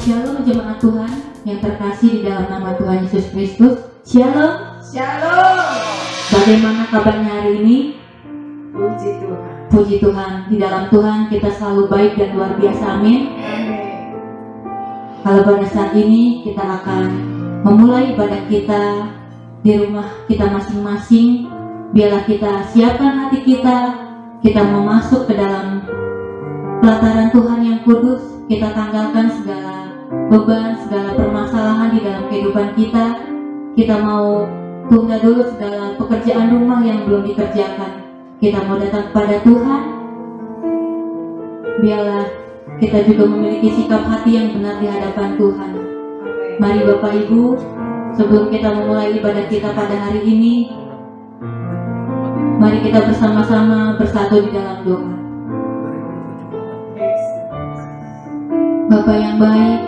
Shalom jemaat Tuhan yang terkasih di dalam nama Tuhan Yesus Kristus. Shalom. Shalom. Bagaimana kabarnya hari ini? Puji Tuhan. Puji Tuhan, di dalam Tuhan kita selalu baik dan luar biasa. Amin. Amin. Kalau pada saat ini kita akan memulai ibadah kita di rumah kita masing-masing. Biarlah kita siapkan hati kita mau masuk ke dalam pelataran Tuhan yang kudus. Kita tanggalkan segala beban, segala permasalahan di dalam kehidupan kita. Kita mau tunda dulu segala pekerjaan rumah yang belum dikerjakan. Kita mau datang kepada Tuhan. Biarlah kita juga memiliki sikap hati yang benar di hadapan Tuhan. Mari Bapak Ibu, sebelum kita memulai ibadah kita pada hari ini, mari kita bersama-sama bersatu di dalam doa. Bapa yang baik,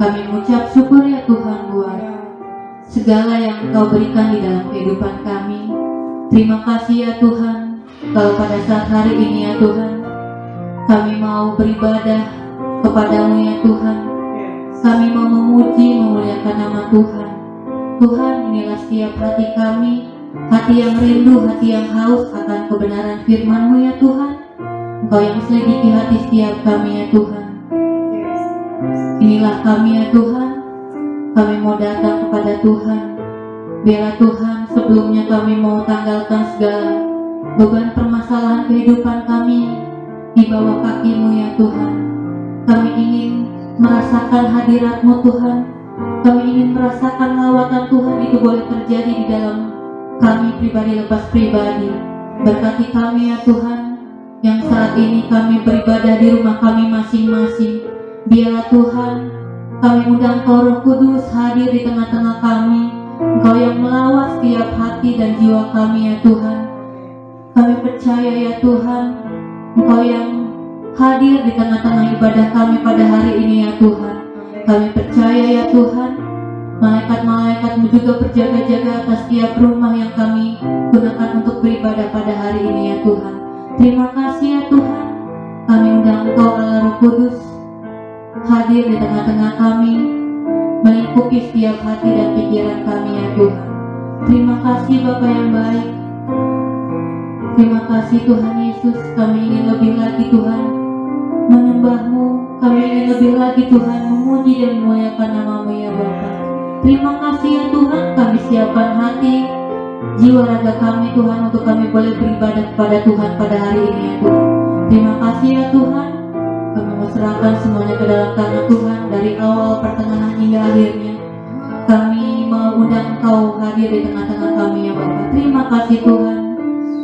kami mengucap syukur ya Tuhan buat segala yang Engkau berikan di dalam kehidupan kami. Terima kasih ya Tuhan, kalau pada saat hari ini ya Tuhan, kami mau beribadah kepadamu ya Tuhan. Kami mau memuji, memuliakan nama Tuhan. Tuhan, inilah setiap hati kami, hati yang rindu, hati yang haus akan kebenaran firman-Mu ya Tuhan. Engkau yang selidiki hati setiap kami ya Tuhan. Inilah kami ya Tuhan. Kami mau datang kepada Tuhan. Biarlah Tuhan, sebelumnya kami mau tanggalkan segala beban permasalahan kehidupan kami di bawah kaki-Mu ya Tuhan. Kami ingin merasakan hadirat-Mu Tuhan. Kami ingin merasakan lawatan Tuhan itu boleh terjadi di dalam kami pribadi lepas pribadi. Berkati kami ya Tuhan, yang saat ini kami beribadah di rumah kami masing-masing. Biarlah Tuhan, kami undang Engkau Roh Kudus hadir di tengah-tengah kami. Engkau yang melawat setiap hati dan jiwa kami ya Tuhan. Kami percaya ya Tuhan, Engkau yang hadir di tengah-tengah ibadah kami pada hari ini ya Tuhan. Kami percaya ya Tuhan, malaikat-malaikat-Mu juga berjaga-jaga atas setiap rumah yang kami gunakan untuk beribadah pada hari ini ya Tuhan. Terima kasih ya Tuhan. Kami undang Engkau Allah Roh Kudus hadir di tengah-tengah kami, melingkupi setiap hati dan pikiran kami ya Tuhan. Terima kasih Bapa yang baik. Terima kasih Tuhan Yesus. Kami ingin lebih lagi Tuhan menyembah-Mu. Kami ingin lebih lagi Tuhan memuji dan memuliakan nama-Mu ya Bapa. Terima kasih ya Tuhan. Kami siapkan hati, jiwa raga kami Tuhan, untuk kami boleh beribadah kepada Tuhan pada hari ini ya Tuhan. Terima kasih ya Tuhan. Kami serahkan semuanya ke dalam tangan Tuhan, dari awal, pertengahan hingga akhirnya. Kami mau undang Engkau hadir di tengah-tengah kami ya Bapa. Terima kasih Tuhan.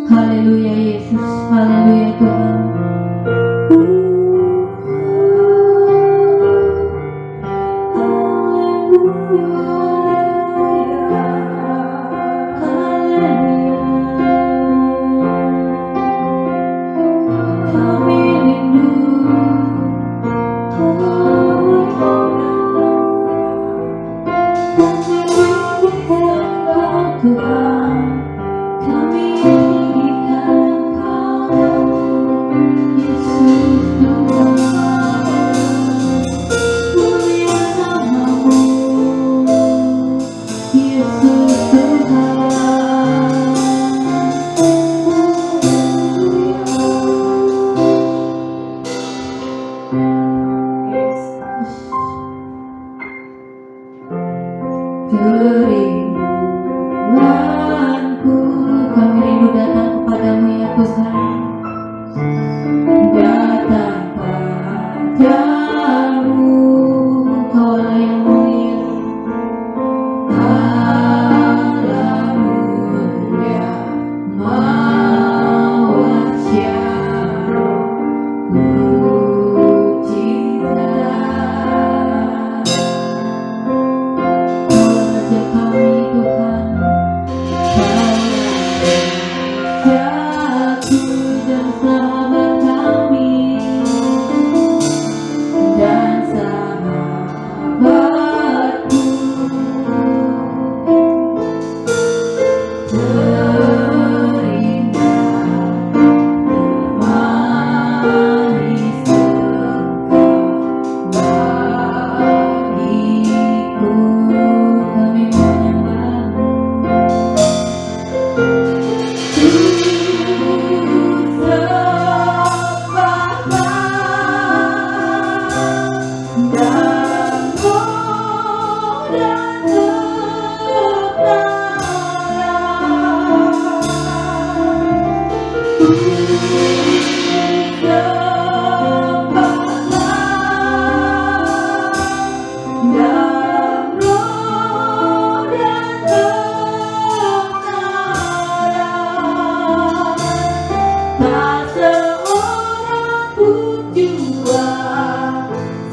Haleluya Yesus, haleluya Tuhan. Tuhan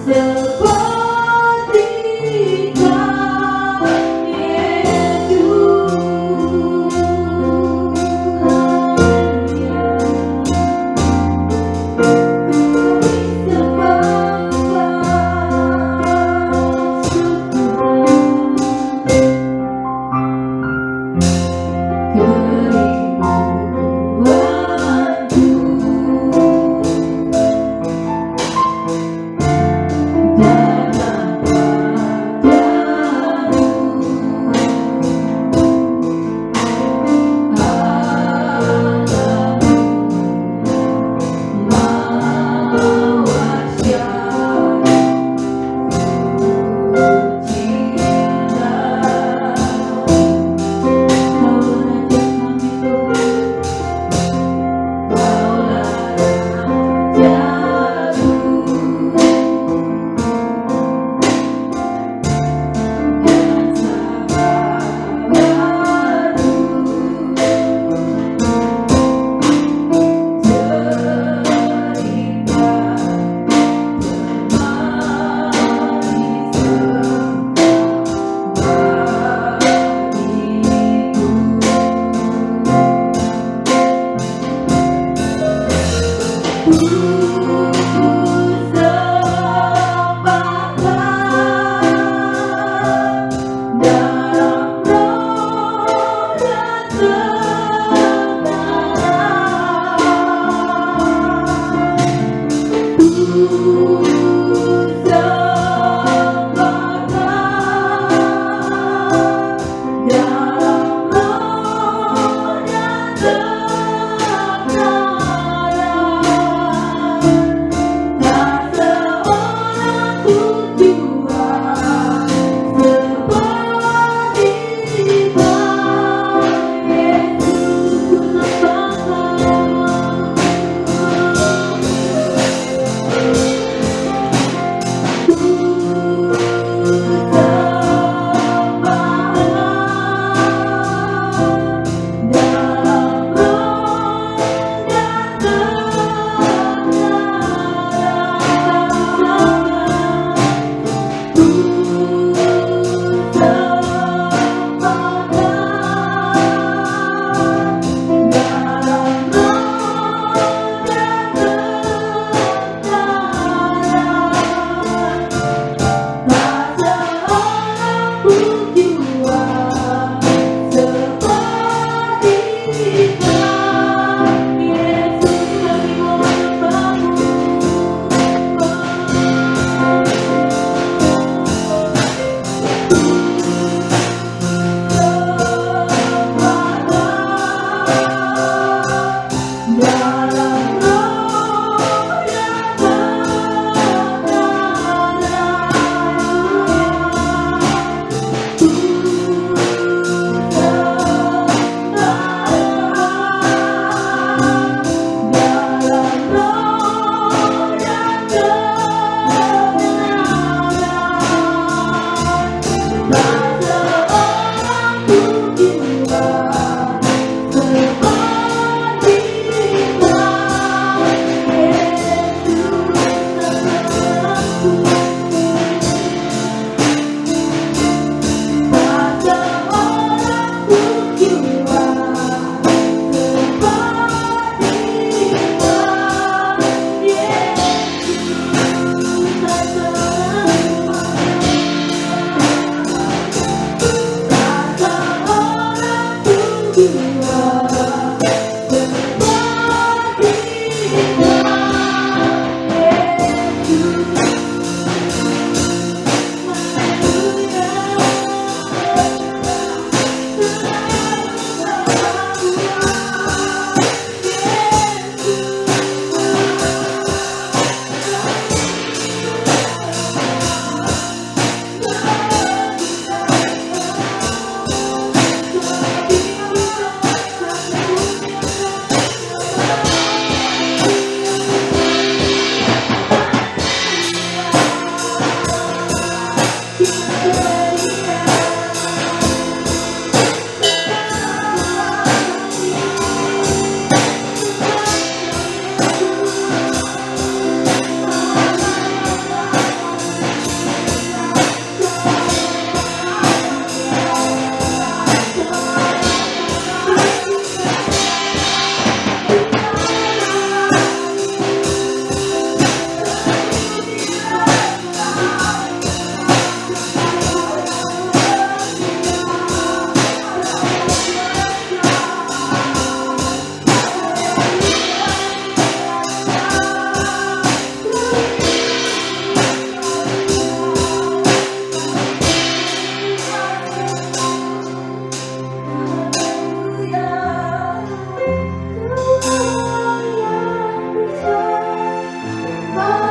seperti Kau Yesus.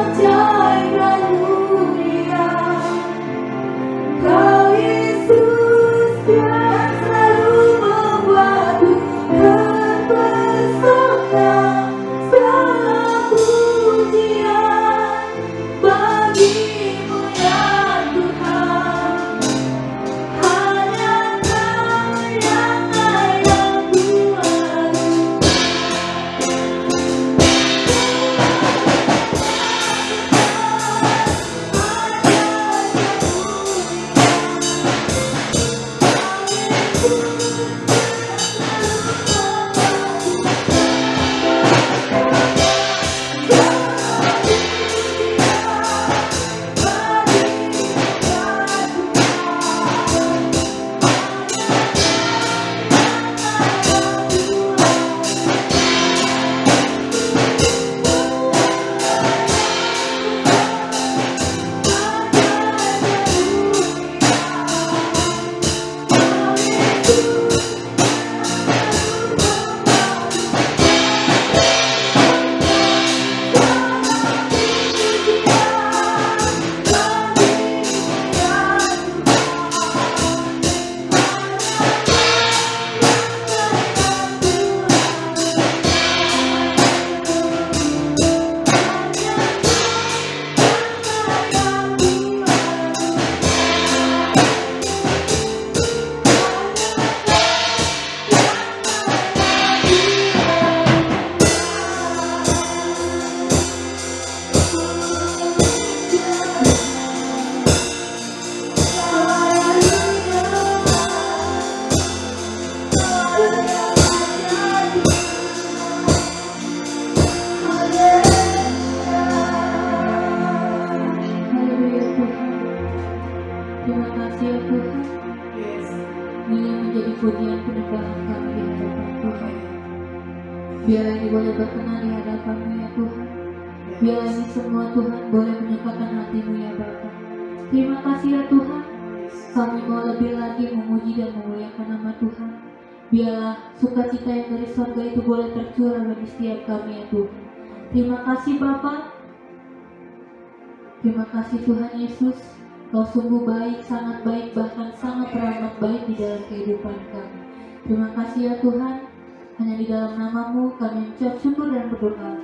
ajaib dan mulia. Kau Yesus yang selalu membuatku terpesona. Segala pujian bagimu ya Tuhan. Hanya Kau yang layak Tuhan. Haleluya Tuhan. Terima kasih ya Tuhan. Ini yang menjadi pujian penyembahan kami di hadapan Tuhan. Biarlah ini boleh berkenan di hadapan-Mu ya Tuhan. Biarlah ini semua Tuhan boleh menyukakan hati-Mu ya Bapa. Terima kasih ya Tuhan. Kami mau lebih lagi memuji dan memuliakan nama Tuhan. Biarlah sukacita yang dari surga itu boleh tercurah bagi setiap kami ya Tuhan. Terima kasih Bapa. Terima kasih Tuhan Yesus. Kau sungguh baik, sangat baik, bahkan sangat teramat baik di dalam kehidupan kami. Terima kasih ya Tuhan. Hanya di dalam nama-Mu kami mengucap syukur dan berdoa.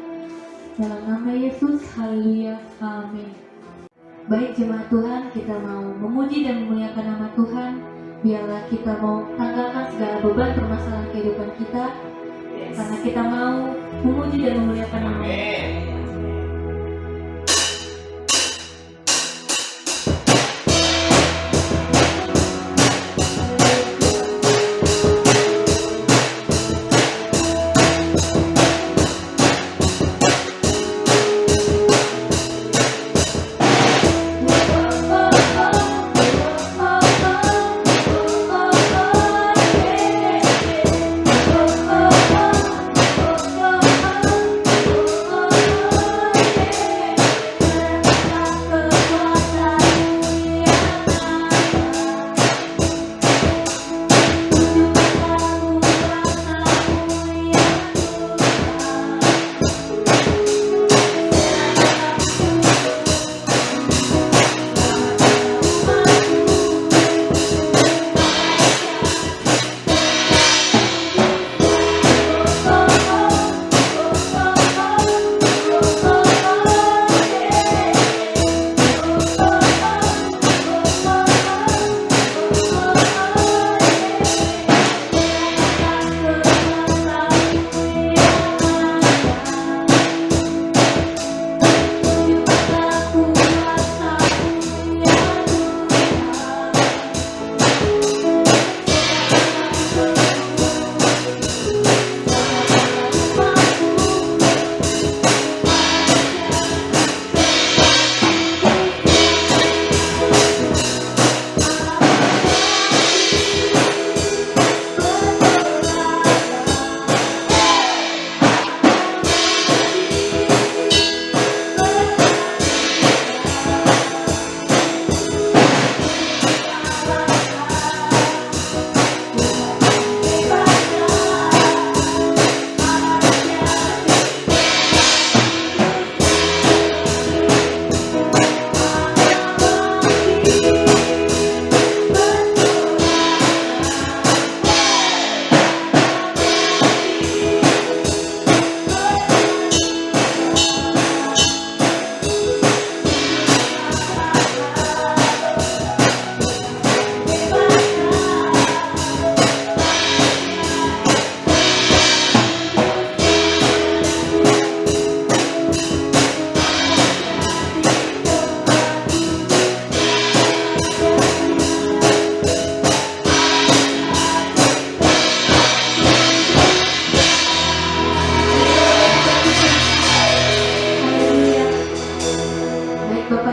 Dalam nama Yesus, haleluya, amin. Baik jemaat Tuhan, kita mau memuji dan memuliakan nama Tuhan. Biarlah kita mau tanggalkan segala beban permasalahan kehidupan kita. Karena kita mau memuji dan memuliakan nama-Nya.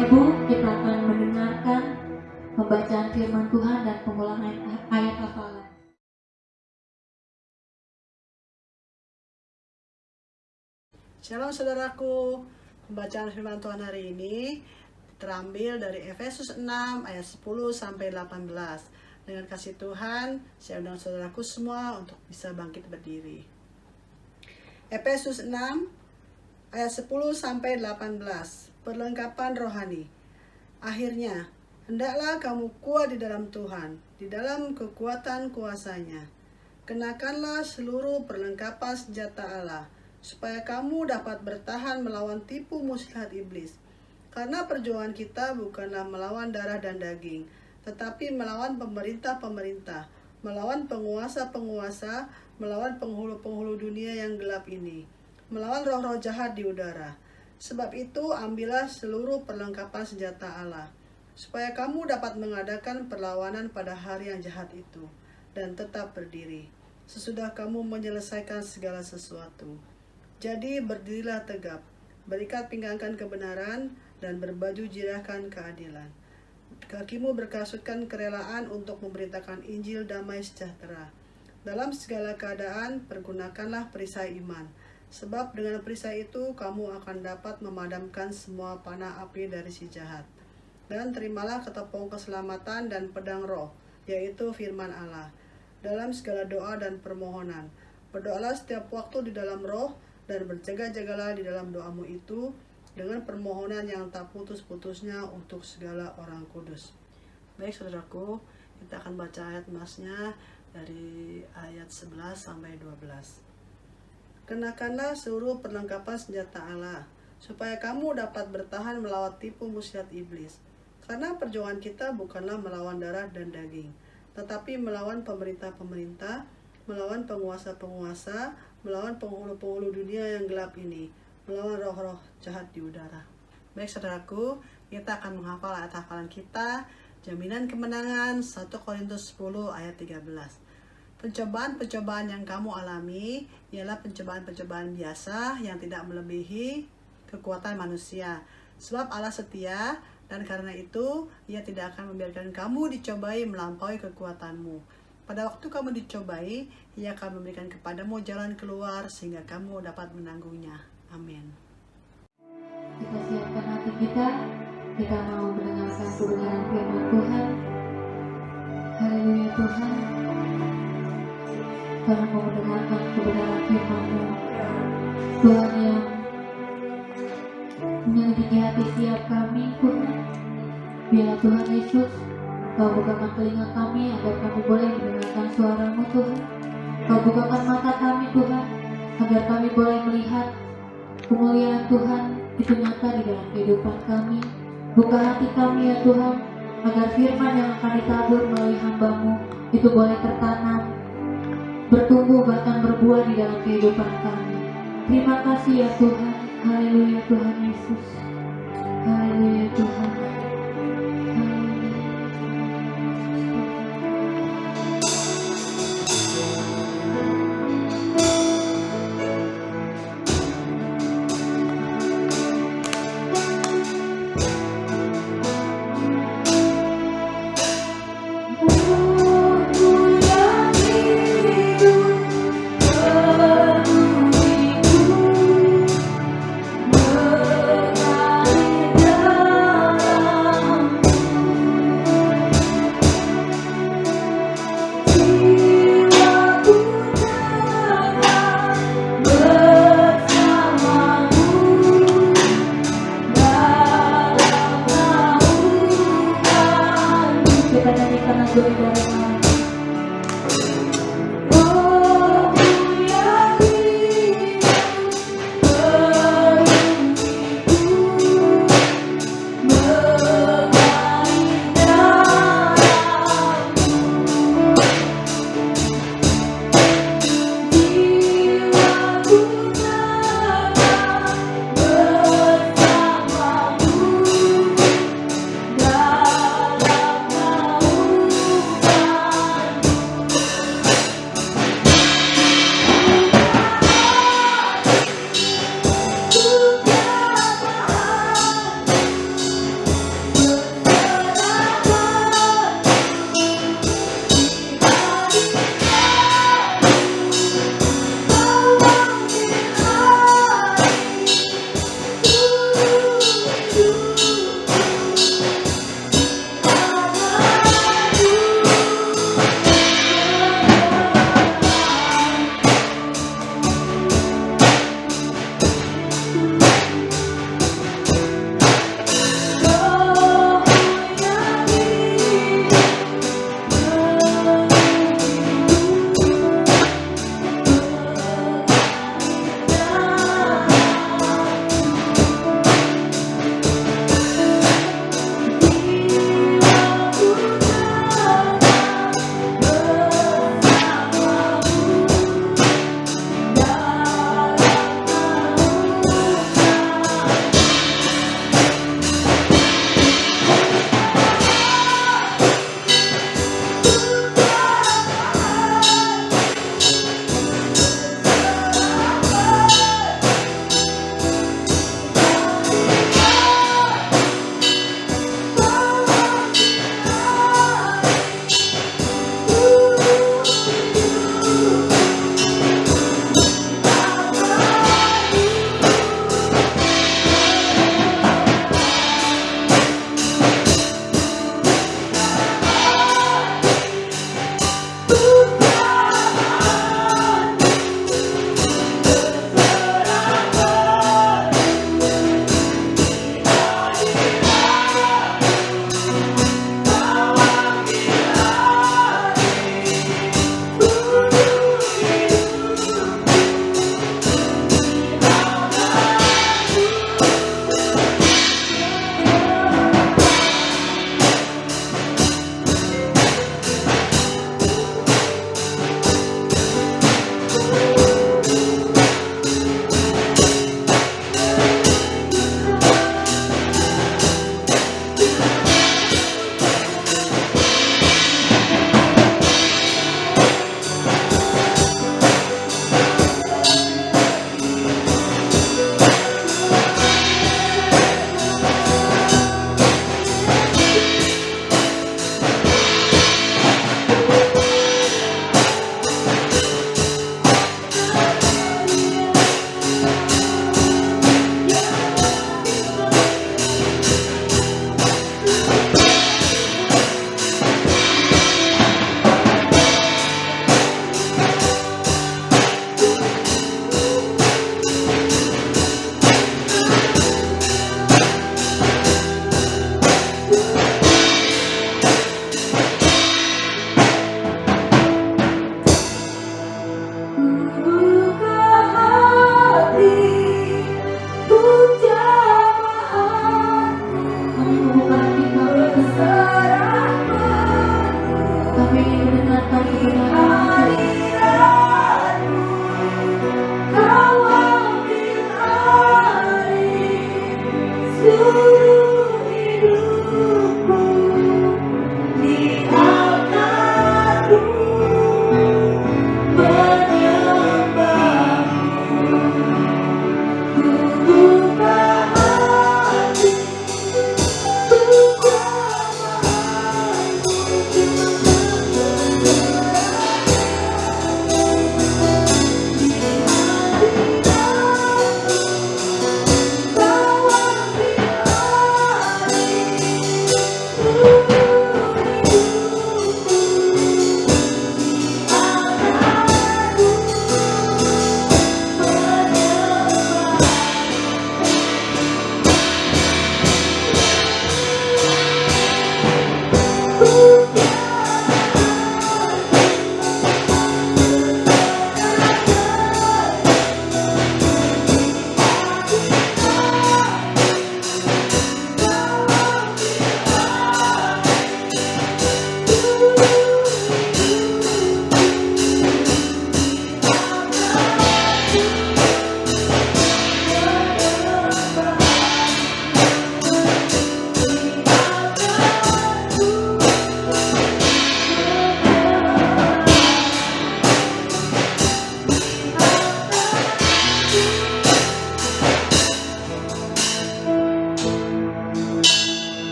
Bapak Ibu, kita akan mendengarkan pembacaan firman Tuhan dan pengulangan ayat hafalan. Shalom saudaraku, pembacaan firman Tuhan hari ini terambil dari Efesus 6 ayat 10 sampai 18. Dengan kasih Tuhan, saya undang saudaraku semua untuk bisa bangkit berdiri. Efesus 6 ayat 10 sampai 18. Perlengkapan rohani. Akhirnya, hendaklah kamu kuat di dalam Tuhan, di dalam kekuatan kuasa-Nya. Kenakanlah seluruh perlengkapan senjata Allah, supaya kamu dapat bertahan melawan tipu muslihat iblis. Karena perjuangan kita bukanlah melawan darah dan daging, tetapi melawan pemerintah-pemerintah, melawan penguasa-penguasa, melawan penghulu-penghulu dunia yang gelap ini, melawan roh-roh jahat di udara. Sebab itu ambillah seluruh perlengkapan senjata Allah, supaya kamu dapat mengadakan perlawanan pada hari yang jahat itu, dan tetap berdiri, sesudah kamu menyelesaikan segala sesuatu. Jadi berdirilah tegap, berikat pinggangkan kebenaran, dan berbaju jirahkan keadilan. Kakimu berkasutkan kerelaan untuk memberitakan Injil damai sejahtera. Dalam segala keadaan, pergunakanlah perisai iman, sebab dengan perisai itu kamu akan dapat memadamkan semua panah api dari si jahat. Dan terimalah ketopong keselamatan dan pedang roh, yaitu firman Allah. Dalam segala doa dan permohonan, berdoalah setiap waktu di dalam roh, dan berjaga-jagalah di dalam doamu itu dengan permohonan yang tak putus-putusnya untuk segala orang kudus. Baik saudaraku, kita akan baca ayat masnya dari ayat 11 sampai 12. Kenakanlah seluruh perlengkapan senjata Allah, supaya kamu dapat bertahan melawan tipu muslihat iblis. Karena perjuangan kita bukanlah melawan darah dan daging, tetapi melawan pemerintah-pemerintah, melawan penguasa-penguasa, melawan penghulu-penghulu dunia yang gelap ini, melawan roh-roh jahat di udara. Baik saudaraku, kita akan menghafal ayat hafalan kita, jaminan kemenangan 1 Korintus 10 ayat 13. Pencobaan-pencobaan yang kamu alami ialah pencobaan-pencobaan biasa yang tidak melebihi kekuatan manusia. Sebab Allah setia, dan karena itu Ia tidak akan membiarkan kamu dicobai melampaui kekuatanmu. Pada waktu kamu dicobai, Ia akan memberikan kepadamu jalan keluar sehingga kamu dapat menanggungnya. Amin. Kita siapkan hati kita mau mendengarkan kebenaran firman Tuhan. Haleluya Tuhan, kami mau mendengarkan kebenaran firman-Mu, Tuhan yang menyelidiki hati setiap kami, Tuhan. Biarlah Tuhan Yesus, Kau bukakan telinga kami agar kami boleh mendengarkan suara-Mu, Tuhan. Kau bukakan mata kami, Tuhan, agar kami boleh melihat kemuliaan Tuhan itu nyata di dalam kehidupan kami. Buka hati kami ya Tuhan, agar firman yang akan ditabur melalui hamba-Mu itu boleh tertanam, bertumbuh bahkan berbuah di dalam kehidupan kami. Terima kasih ya Tuhan. Haleluya Tuhan Yesus. Haleluya Tuhan.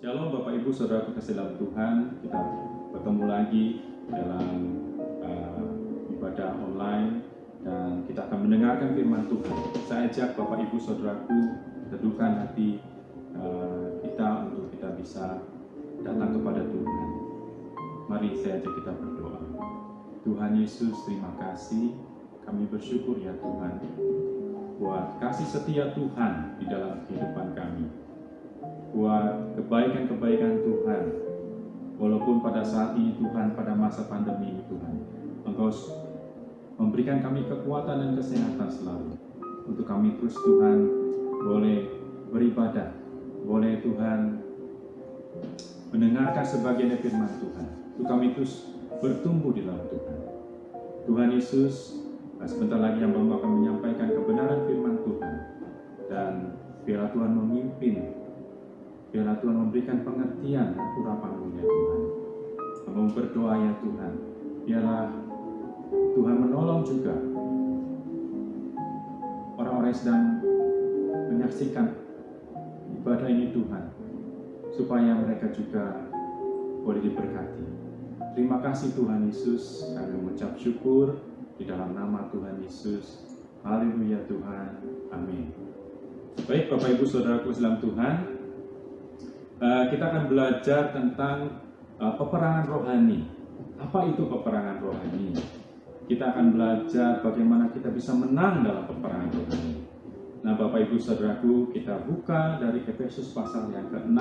Shalom Bapak Ibu Saudara kasih dalam Tuhan, kita bertemu lagi dalam ibadah online dan kita akan mendengarkan firman Tuhan. Saya ajak Bapak Ibu Saudaraku teduhkan hati kita untuk kita bisa datang kepada Tuhan. Mari saya ajak kita berdoa. Tuhan Yesus, terima kasih, kami bersyukur ya Tuhan buat kasih setia Tuhan di dalam kehidupan kami, buat kebaikan-kebaikan Tuhan. Walaupun pada saat ini Tuhan, pada masa pandemi ini Tuhan, Engkau memberikan kami kekuatan dan kesehatan selalu untuk kami terus Tuhan boleh beribadah, boleh Tuhan mendengarkan sebagian firman Tuhan, untuk kami terus bertumbuh di dalam Tuhan. Tuhan Yesus, sebentar lagi hamba akan menyampaikan kebenaran firman Tuhan, dan biarlah Tuhan memimpin, biarlah Tuhan memberikan pengertian urapan-Mu ya Tuhan. Hamba berdoa ya Tuhan, biarlah Tuhan menolong juga orang-orang yang sedang menyaksikan ibadah ini Tuhan, supaya mereka juga boleh diberkati. Terima kasih Tuhan Yesus, kami mengucap syukur di dalam nama Tuhan Yesus. Haleluya Tuhan, amin. Baik Bapak Ibu Saudaraku dalam Tuhan, kita akan belajar tentang peperangan rohani. Apa itu peperangan rohani? Kita akan belajar bagaimana kita bisa menang dalam peperangan rohani. Nah Bapak Ibu Saudaraku, kita buka dari Efesus pasal yang ke-6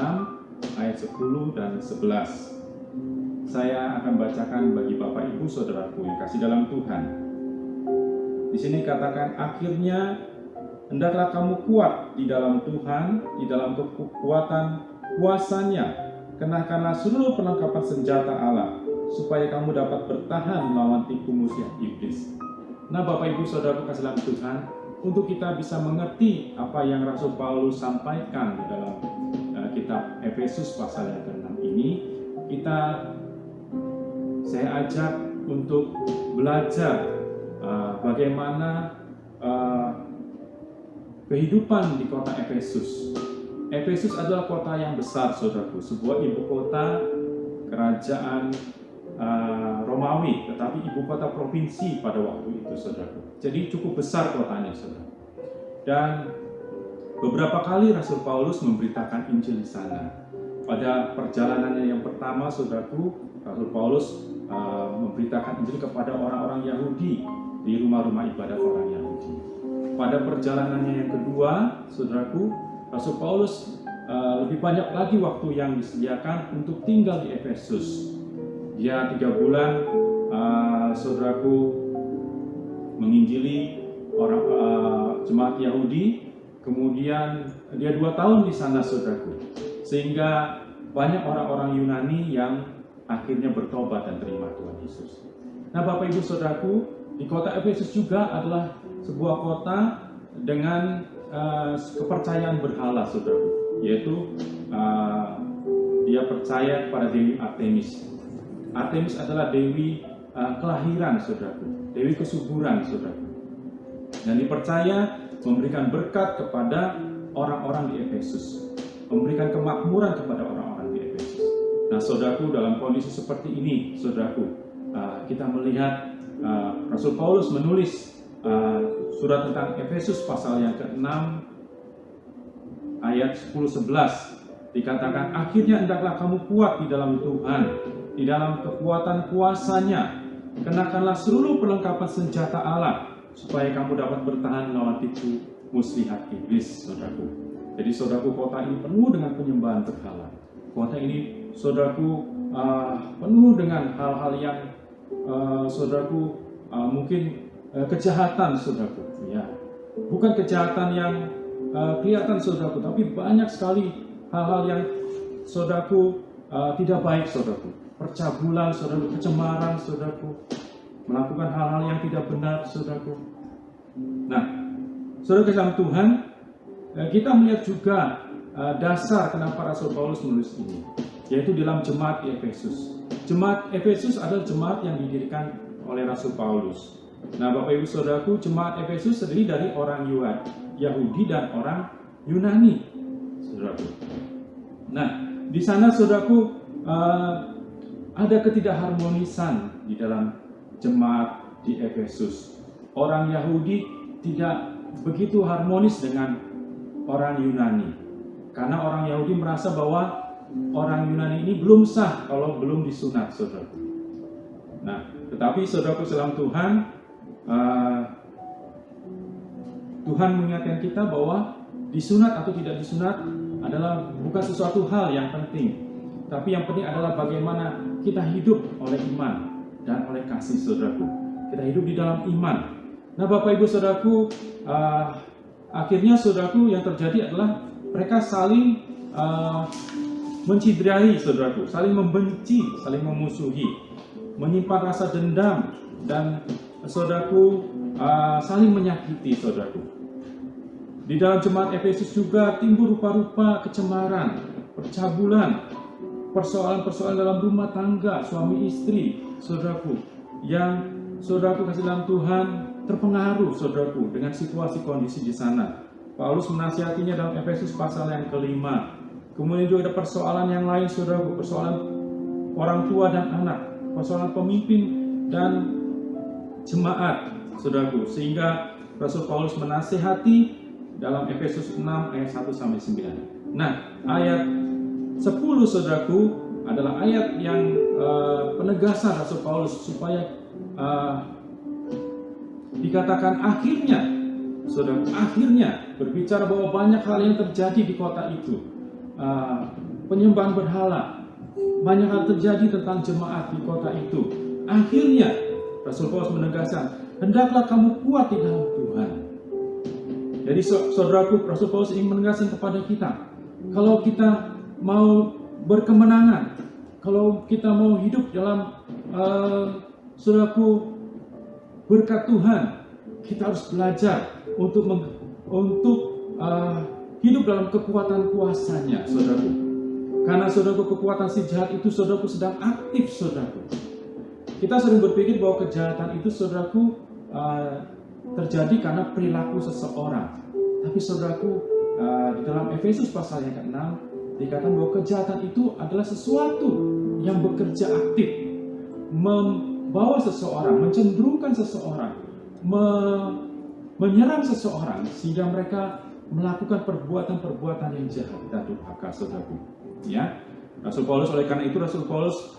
ayat 10 dan 11. Saya akan bacakan bagi Bapak Ibu Saudaraku yang kasih dalam Tuhan. Di sini katakan, akhirnya hendaklah kamu kuat di dalam Tuhan, di dalam kekuatan kuasa-Nya. Kenakanlah seluruh perlengkapan senjata Allah, supaya kamu dapat bertahan melawan tipu muslihat iblis. Nah Bapak Ibu Saudaraku kasih dalam Tuhan, untuk kita bisa mengerti apa yang Rasul Paulus sampaikan di dalam kitab Efesus pasal yang ke-6 ini, saya ajak untuk belajar bagaimana kehidupan di kota Efesus. Efesus adalah kota yang besar, saudaraku, sebuah ibu kota kerajaan Romawi, tetapi ibu kota provinsi pada waktu itu, saudaraku. Jadi cukup besar kotanya, saudara. Dan beberapa kali Rasul Paulus memberitakan Injil di sana. Pada perjalanannya yang pertama, saudaraku, Rasul Paulus memberitakan Injil kepada orang-orang Yahudi di rumah-rumah ibadat orang Yahudi. Pada perjalanannya yang kedua, saudaraku, Rasul Paulus lebih banyak lagi waktu yang disediakan untuk tinggal di Efesus. Dia 3 bulan, saudaraku, menginjili orang jemaat Yahudi. Kemudian dia 2 tahun di sana, saudaraku, sehingga banyak orang-orang Yunani yang akhirnya bertobat dan terima Tuhan Yesus. Nah Bapak Ibu Saudaraku, di kota Efesus juga adalah sebuah kota dengan kepercayaan berhala, saudaraku, yaitu dia percaya kepada Dewi Artemis. Artemis adalah dewi kelahiran, saudaraku, dewi kesuburan, saudaraku, dan dipercaya memberikan berkat kepada orang-orang di Efesus, memberikan kemakmuran kepada orang-orang di Efesus. Nah saudaraku, dalam kondisi seperti ini, saudaraku, kita melihat Rasul Paulus menulis surat tentang Efesus pasal yang ke-6 ayat 10-11. Dikatakan, akhirnya hendaklah kamu kuat di dalam Tuhan, di dalam kekuatan kuasa-Nya. Kenakanlah seluruh perlengkapan senjata Allah, supaya kamu dapat bertahan melawan tipu muslihat iblis, saudaraku. Jadi saudaraku, kota ini penuh dengan penyembahan berhala. Kota ini, saudaraku, penuh dengan hal-hal yang saudaraku, mungkin kejahatan, saudaraku, ya. Bukan kejahatan yang kelihatan, saudaraku, tapi banyak sekali hal-hal yang, saudaraku, tidak baik, saudaraku. Percabulan, saudaraku, kecemaran, saudaraku, melakukan hal-hal yang tidak benar, saudaraku. Nah, saudara dalam Tuhan, kita melihat juga dasar kenapa Rasul Paulus menulis ini, yaitu dalam jemaat di Efesus. Jemaat Efesus adalah jemaat yang didirikan oleh Rasul Paulus. Nah, Bapak Ibu Saudaraku, jemaat Efesus terdiri dari orang Yahudi dan orang Yunani, saudaraku. Nah, di sana saudaraku ada ketidakharmonisan di dalam jemaat di Efesus. Orang Yahudi tidak begitu harmonis dengan orang Yunani, karena orang Yahudi merasa bahwa orang Yunani ini belum sah kalau belum disunat, saudaraku. Nah, tetapi saudaraku dalam Tuhan, Tuhan mengingatkan kita bahwa disunat atau tidak disunat adalah bukan sesuatu hal yang penting, tapi yang penting adalah bagaimana kita hidup oleh iman dan oleh kasih, saudaraku. Kita hidup di dalam iman. Nah, Bapak Ibu Saudaraku, akhirnya saudaraku yang terjadi adalah mereka saling menciderai, saudaraku, saling membenci, saling memusuhi, menyimpan rasa dendam, dan saudaraku saling menyakiti, saudaraku. Di dalam jemaat Efesus juga timbul rupa-rupa kecemaran, percabulan, persoalan-persoalan dalam rumah tangga, suami istri, saudaraku, yang saudaraku kasih dalam Tuhan terpengaruh, saudaraku, dengan situasi kondisi di sana. Paulus menasihatinya dalam Efesus pasal yang kelima. Kemudian juga ada persoalan yang lain, saudaraku, persoalan orang tua dan anak, persoalan pemimpin dan jemaat, saudaraku, sehingga Rasul Paulus menasihati dalam Efesus 6 ayat 1-9. Nah, ayat 10, saudaraku, adalah ayat yang penegasan Rasul Paulus supaya dikatakan akhirnya, saudara, akhirnya berbicara bahwa banyak hal yang terjadi di kota itu, penyembahan berhala, banyak hal terjadi tentang jemaat di kota itu. Akhirnya Rasul Paulus menegaskan, hendaklah kamu kuat di dalam Tuhan. Jadi saudaraku, Rasul Paulus ingin menegaskan kepada kita, kalau kita mau berkemenangan, kalau kita mau hidup dalam saudaraku berkat Tuhan, kita harus belajar untuk hidup dalam kekuatan kuasanya, saudaraku. Karena saudaraku, kekuatan si jahat itu, saudaraku, sedang aktif, saudaraku. Kita sering berpikir bahwa kejahatan itu, saudaraku, terjadi karena perilaku seseorang. Tapi saudaraku, di dalam Efesus pasal yang ke-6 dikatakan bahwa kejahatan itu adalah sesuatu yang bekerja aktif, membawa seseorang, mencenderungkan seseorang, menyerang seseorang sehingga mereka melakukan perbuatan-perbuatan yang jahat dan durhaka, saudaraku. Ya, Rasul Paulus, oleh karena itu Rasul Paulus,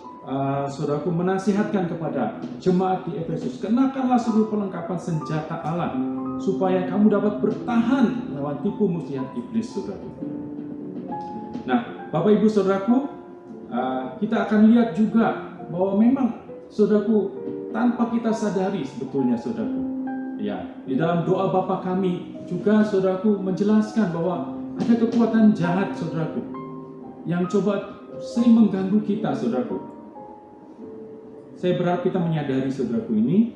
saudaraku, menasihatkan kepada jemaat di Efesus, kenakanlah seluruh perlengkapan senjata Allah supaya kamu dapat bertahan melawan tipu muslihat iblis, saudaraku. Nah, Bapak Ibu Saudaraku, kita akan lihat juga bahwa memang, saudaraku, tanpa kita sadari sebetulnya, saudaraku, ya, di dalam doa Bapa kami juga, saudaraku, menjelaskan bahwa ada kekuatan jahat, saudaraku, yang coba sering mengganggu kita, saudaraku. Saya berharap kita menyadari, saudaraku, ini.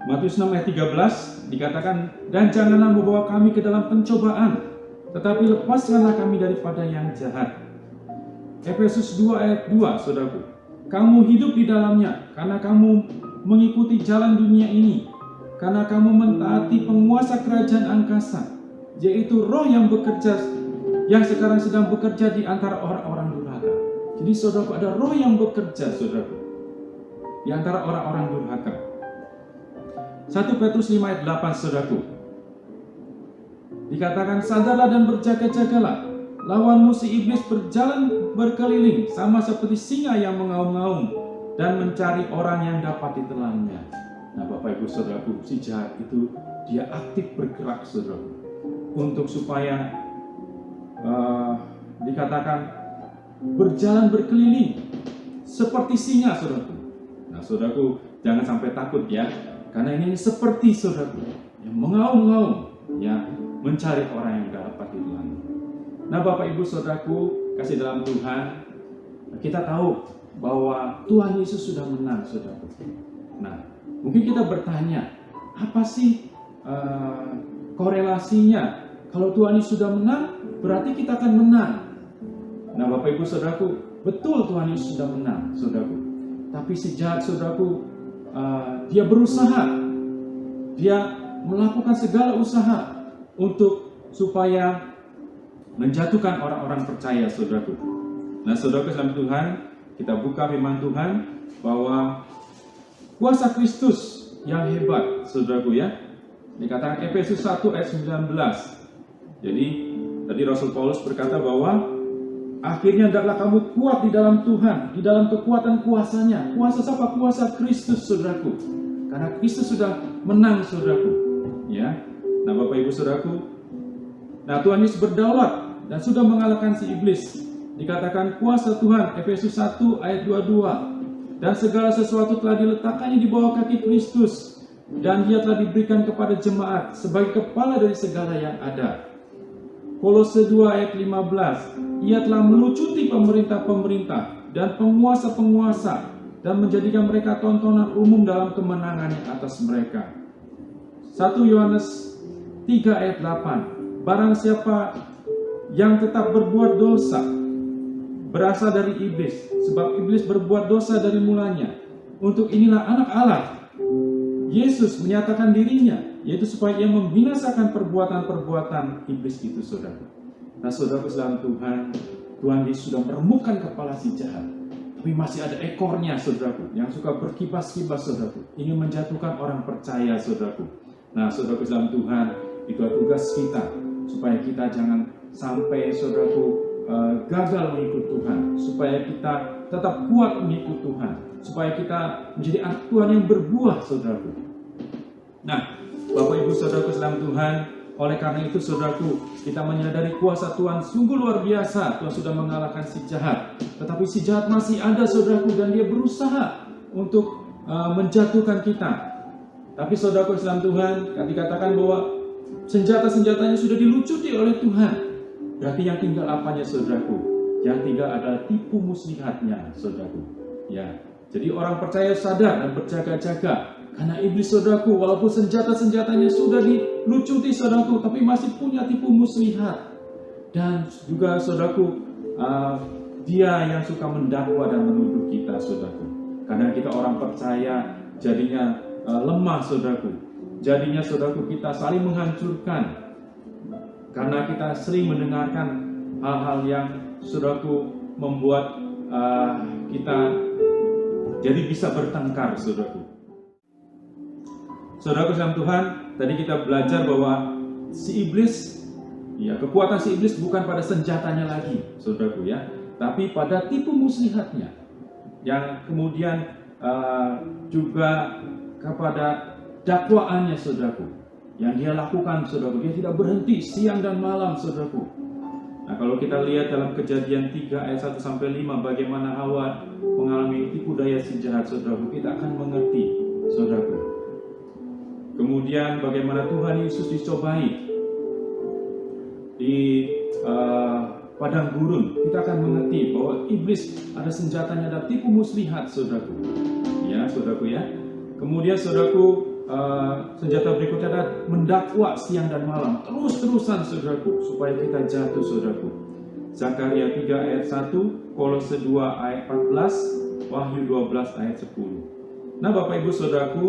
Matius 6 ayat 13 dikatakan, dan janganlah membawa kami ke dalam pencobaan, tetapi lepaskanlah kami daripada yang jahat. Efesus 2 ayat 2, saudaraku, kamu hidup di dalamnya karena kamu mengikuti jalan dunia ini, karena kamu mentaati penguasa kerajaan angkasa, yaitu roh yang bekerja, yang sekarang sedang bekerja di antara orang-orang durhaka. Jadi saudaraku, ada roh yang bekerja, saudaraku, di antara orang-orang durhaka. 1 Petrus 5 ayat 8, saudaraku, dikatakan, sadarlah dan berjaga-jagalah, lawanmu si iblis berjalan berkeliling sama seperti singa yang mengaum-ngaum dan mencari orang yang dapat ditelannya. Nah, Bapak Ibu Saudaraku, si jahat itu dia aktif bergerak, saudaraku, untuk supaya dikatakan berjalan berkeliling seperti singa, saudaraku. Nah, saudaraku, jangan sampai takut ya, karena ini seperti, saudaraku, yang mengaum-ngaum, ya, mencari orang yang dapat ditelannya. Nah, Bapak Ibu Saudaraku, kasih dalam Tuhan, kita tahu bahwa Tuhan Yesus sudah menang, saudaraku. Nah, mungkin kita bertanya, apa sih korelasinya? Kalau Tuhan Yesus sudah menang, berarti kita akan menang. Nah, Bapak Ibu Saudaraku, betul Tuhan Yesus sudah menang, saudaraku. Tapi si jahat, saudaraku, dia berusaha, dia melakukan segala usaha untuk supaya menjatuhkan orang-orang percaya, saudaraku. Nah, saudaraku dalam Tuhan, kita buka firman Tuhan bahwa kuasa Kristus yang hebat, saudaraku ya. Dikatakan Efesus 1 ayat 19. Jadi, tadi Rasul Paulus berkata bahwa akhirnya hendaklah kamu kuat di dalam Tuhan, di dalam kekuatan kuasanya. Kuasa siapa? Kuasa Kristus, saudaraku. Karena Kristus sudah menang, saudaraku. Ya. Nah, Bapak Ibu saudaraku, nah Tuhan Yesus berdaulat dan sudah mengalahkan si iblis. Dikatakan kuasa Tuhan, Efesus 1 ayat 22. Dan segala sesuatu telah diletakkannya di bawah kaki Kristus, dan dia telah diberikan kepada jemaat sebagai kepala dari segala yang ada. Kolose 2 ayat 15. Ia telah melucuti pemerintah-pemerintah dan penguasa-penguasa dan menjadikan mereka tontonan umum dalam kemenangannya atas mereka. 1 Yohanes 3 ayat 8. Barang siapa yang tetap berbuat dosa berasal dari iblis, sebab iblis berbuat dosa dari mulanya. Untuk inilah anak Allah, Yesus, menyatakan dirinya, yaitu supaya ia membinasakan perbuatan-perbuatan iblis itu, saudara. Nah, saudara dalam Tuhan, Tuhan Yesus sudah meremukkan kepala si jahat, tapi masih ada ekornya, saudaraku, yang suka berkibas-kibas, saudaraku, ingin menjatuhkan orang percaya, saudaraku. Nah, saudaraku dalam Tuhan, itulah tugas kita, supaya kita jangan sampai, saudaraku, gagal mengikut Tuhan, supaya kita tetap kuat mengikut Tuhan, supaya kita menjadi anak Tuhan yang berbuah, saudaraku. Nah, Bapak Ibu saudaraku dalam Tuhan, oleh karena itu saudaraku, kita menyadari kuasa Tuhan sungguh luar biasa. Tuhan sudah mengalahkan si jahat, tetapi si jahat masih ada, saudaraku, dan dia berusaha untuk menjatuhkan kita. Tapi saudaraku dalam Tuhan, dikatakan bahwa senjata-senjatanya sudah dilucuti oleh Tuhan. Berarti yang tinggal apanya, saudaraku? Yang tinggal adalah tipu muslihatnya, saudaraku. Ya, jadi orang percaya sadar dan berjaga-jaga, karena iblis, saudaraku, walaupun senjata-senjatanya sudah dilucuti, saudaraku, tapi masih punya tipu muslihat. Dan juga, saudaraku, dia yang suka mendakwa dan menuduh kita, saudaraku. Karena kita orang percaya, jadinya lemah, saudaraku. Jadinya, saudaraku, kita saling menghancurkan. Karena kita sering mendengarkan hal-hal yang, saudaraku, membuat kita jadi bisa bertengkar, saudaraku. Saudaraku dalam Tuhan, tadi kita belajar bahwa si iblis, ya, kekuatan si iblis bukan pada senjatanya lagi, saudaraku ya, tapi pada tipu muslihatnya, yang kemudian juga kepada dakwaannya, saudaraku. Yang dia lakukan, saudaraku, dia tidak berhenti siang dan malam, saudaraku. Nah, kalau kita lihat dalam Kejadian 3 ayat 1-5 bagaimana Hawa mengalami tipu daya si jahat, saudaraku, kita akan mengerti, saudaraku. Kemudian bagaimana Tuhan Yesus dicobai di padang gurun, kita akan mengerti bahwa iblis ada senjatanya, ada tipu muslihat, saudaraku. Ya, saudaraku ya. Kemudian, saudaraku, senjata berikutnya adalah mendakwa siang dan malam, terus-terusan, saudaraku, supaya kita jatuh, saudaraku. Zakaria 3 ayat 1, Kolose 2 ayat 14, Wahyu 12 ayat 10. Nah, Bapak Ibu saudaraku,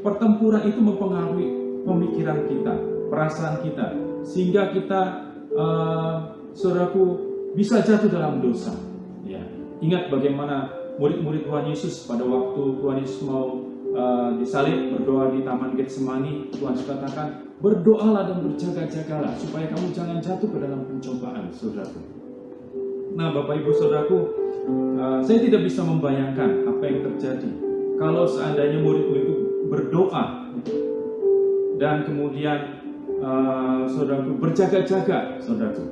pertempuran itu mempengaruhi pemikiran kita, perasaan kita, sehingga kita, saudaraku, bisa jatuh dalam dosa. Ya, ingat bagaimana murid-murid Tuhan Yesus pada waktu Tuhan Yesus mau disalib, berdoa di Taman Getsemani. Tuhan katakan, berdoalah dan berjaga-jagalah supaya kamu jangan jatuh ke dalam pencobaan, saudaraku. Nah, Bapak Ibu saudaraku, saya tidak bisa membayangkan apa yang terjadi kalau seandainya murid-murid itu berdoa dan kemudian saudaraku berjaga-jaga, saudaraku.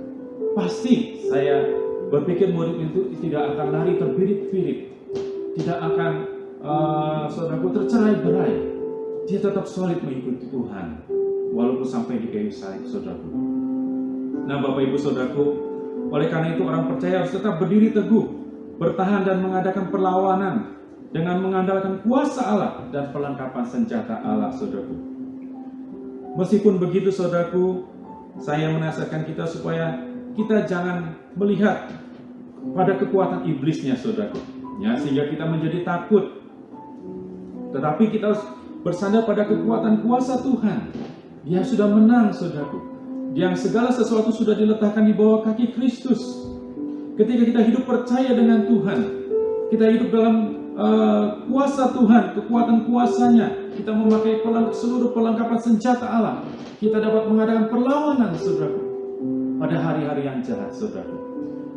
Pasti saya berpikir murid itu tidak akan lari terbirit-birit, tidak akan saudaraku tercerai-berai. Dia tetap solid mengikuti Tuhan walaupun sampai di kayu salib, saudaraku. Nah, Bapak Ibu saudaraku, oleh karena itu orang percaya harus tetap berdiri teguh, bertahan dan mengadakan perlawanan dengan mengandalkan kuasa Allah dan perlengkapan senjata Allah, saudaraku. Meskipun begitu, saudaraku, saya menasihatkan kita supaya kita jangan melihat pada kekuatan iblisnya, saudaraku, ya, sehingga kita menjadi takut. Tetapi kita harus bersandar pada kekuatan kuasa Tuhan. Dia sudah menang, saudaraku. yang segala sesuatu sudah diletakkan di bawah kaki Kristus. Ketika kita hidup percaya dengan Tuhan, kita hidup dalam kuasa Tuhan, kekuatan kuasanya, kita memakai seluruh perlengkapan senjata Allah, kita dapat mengadakan perlawanan, saudaraku, pada hari-hari yang jahat, saudaraku.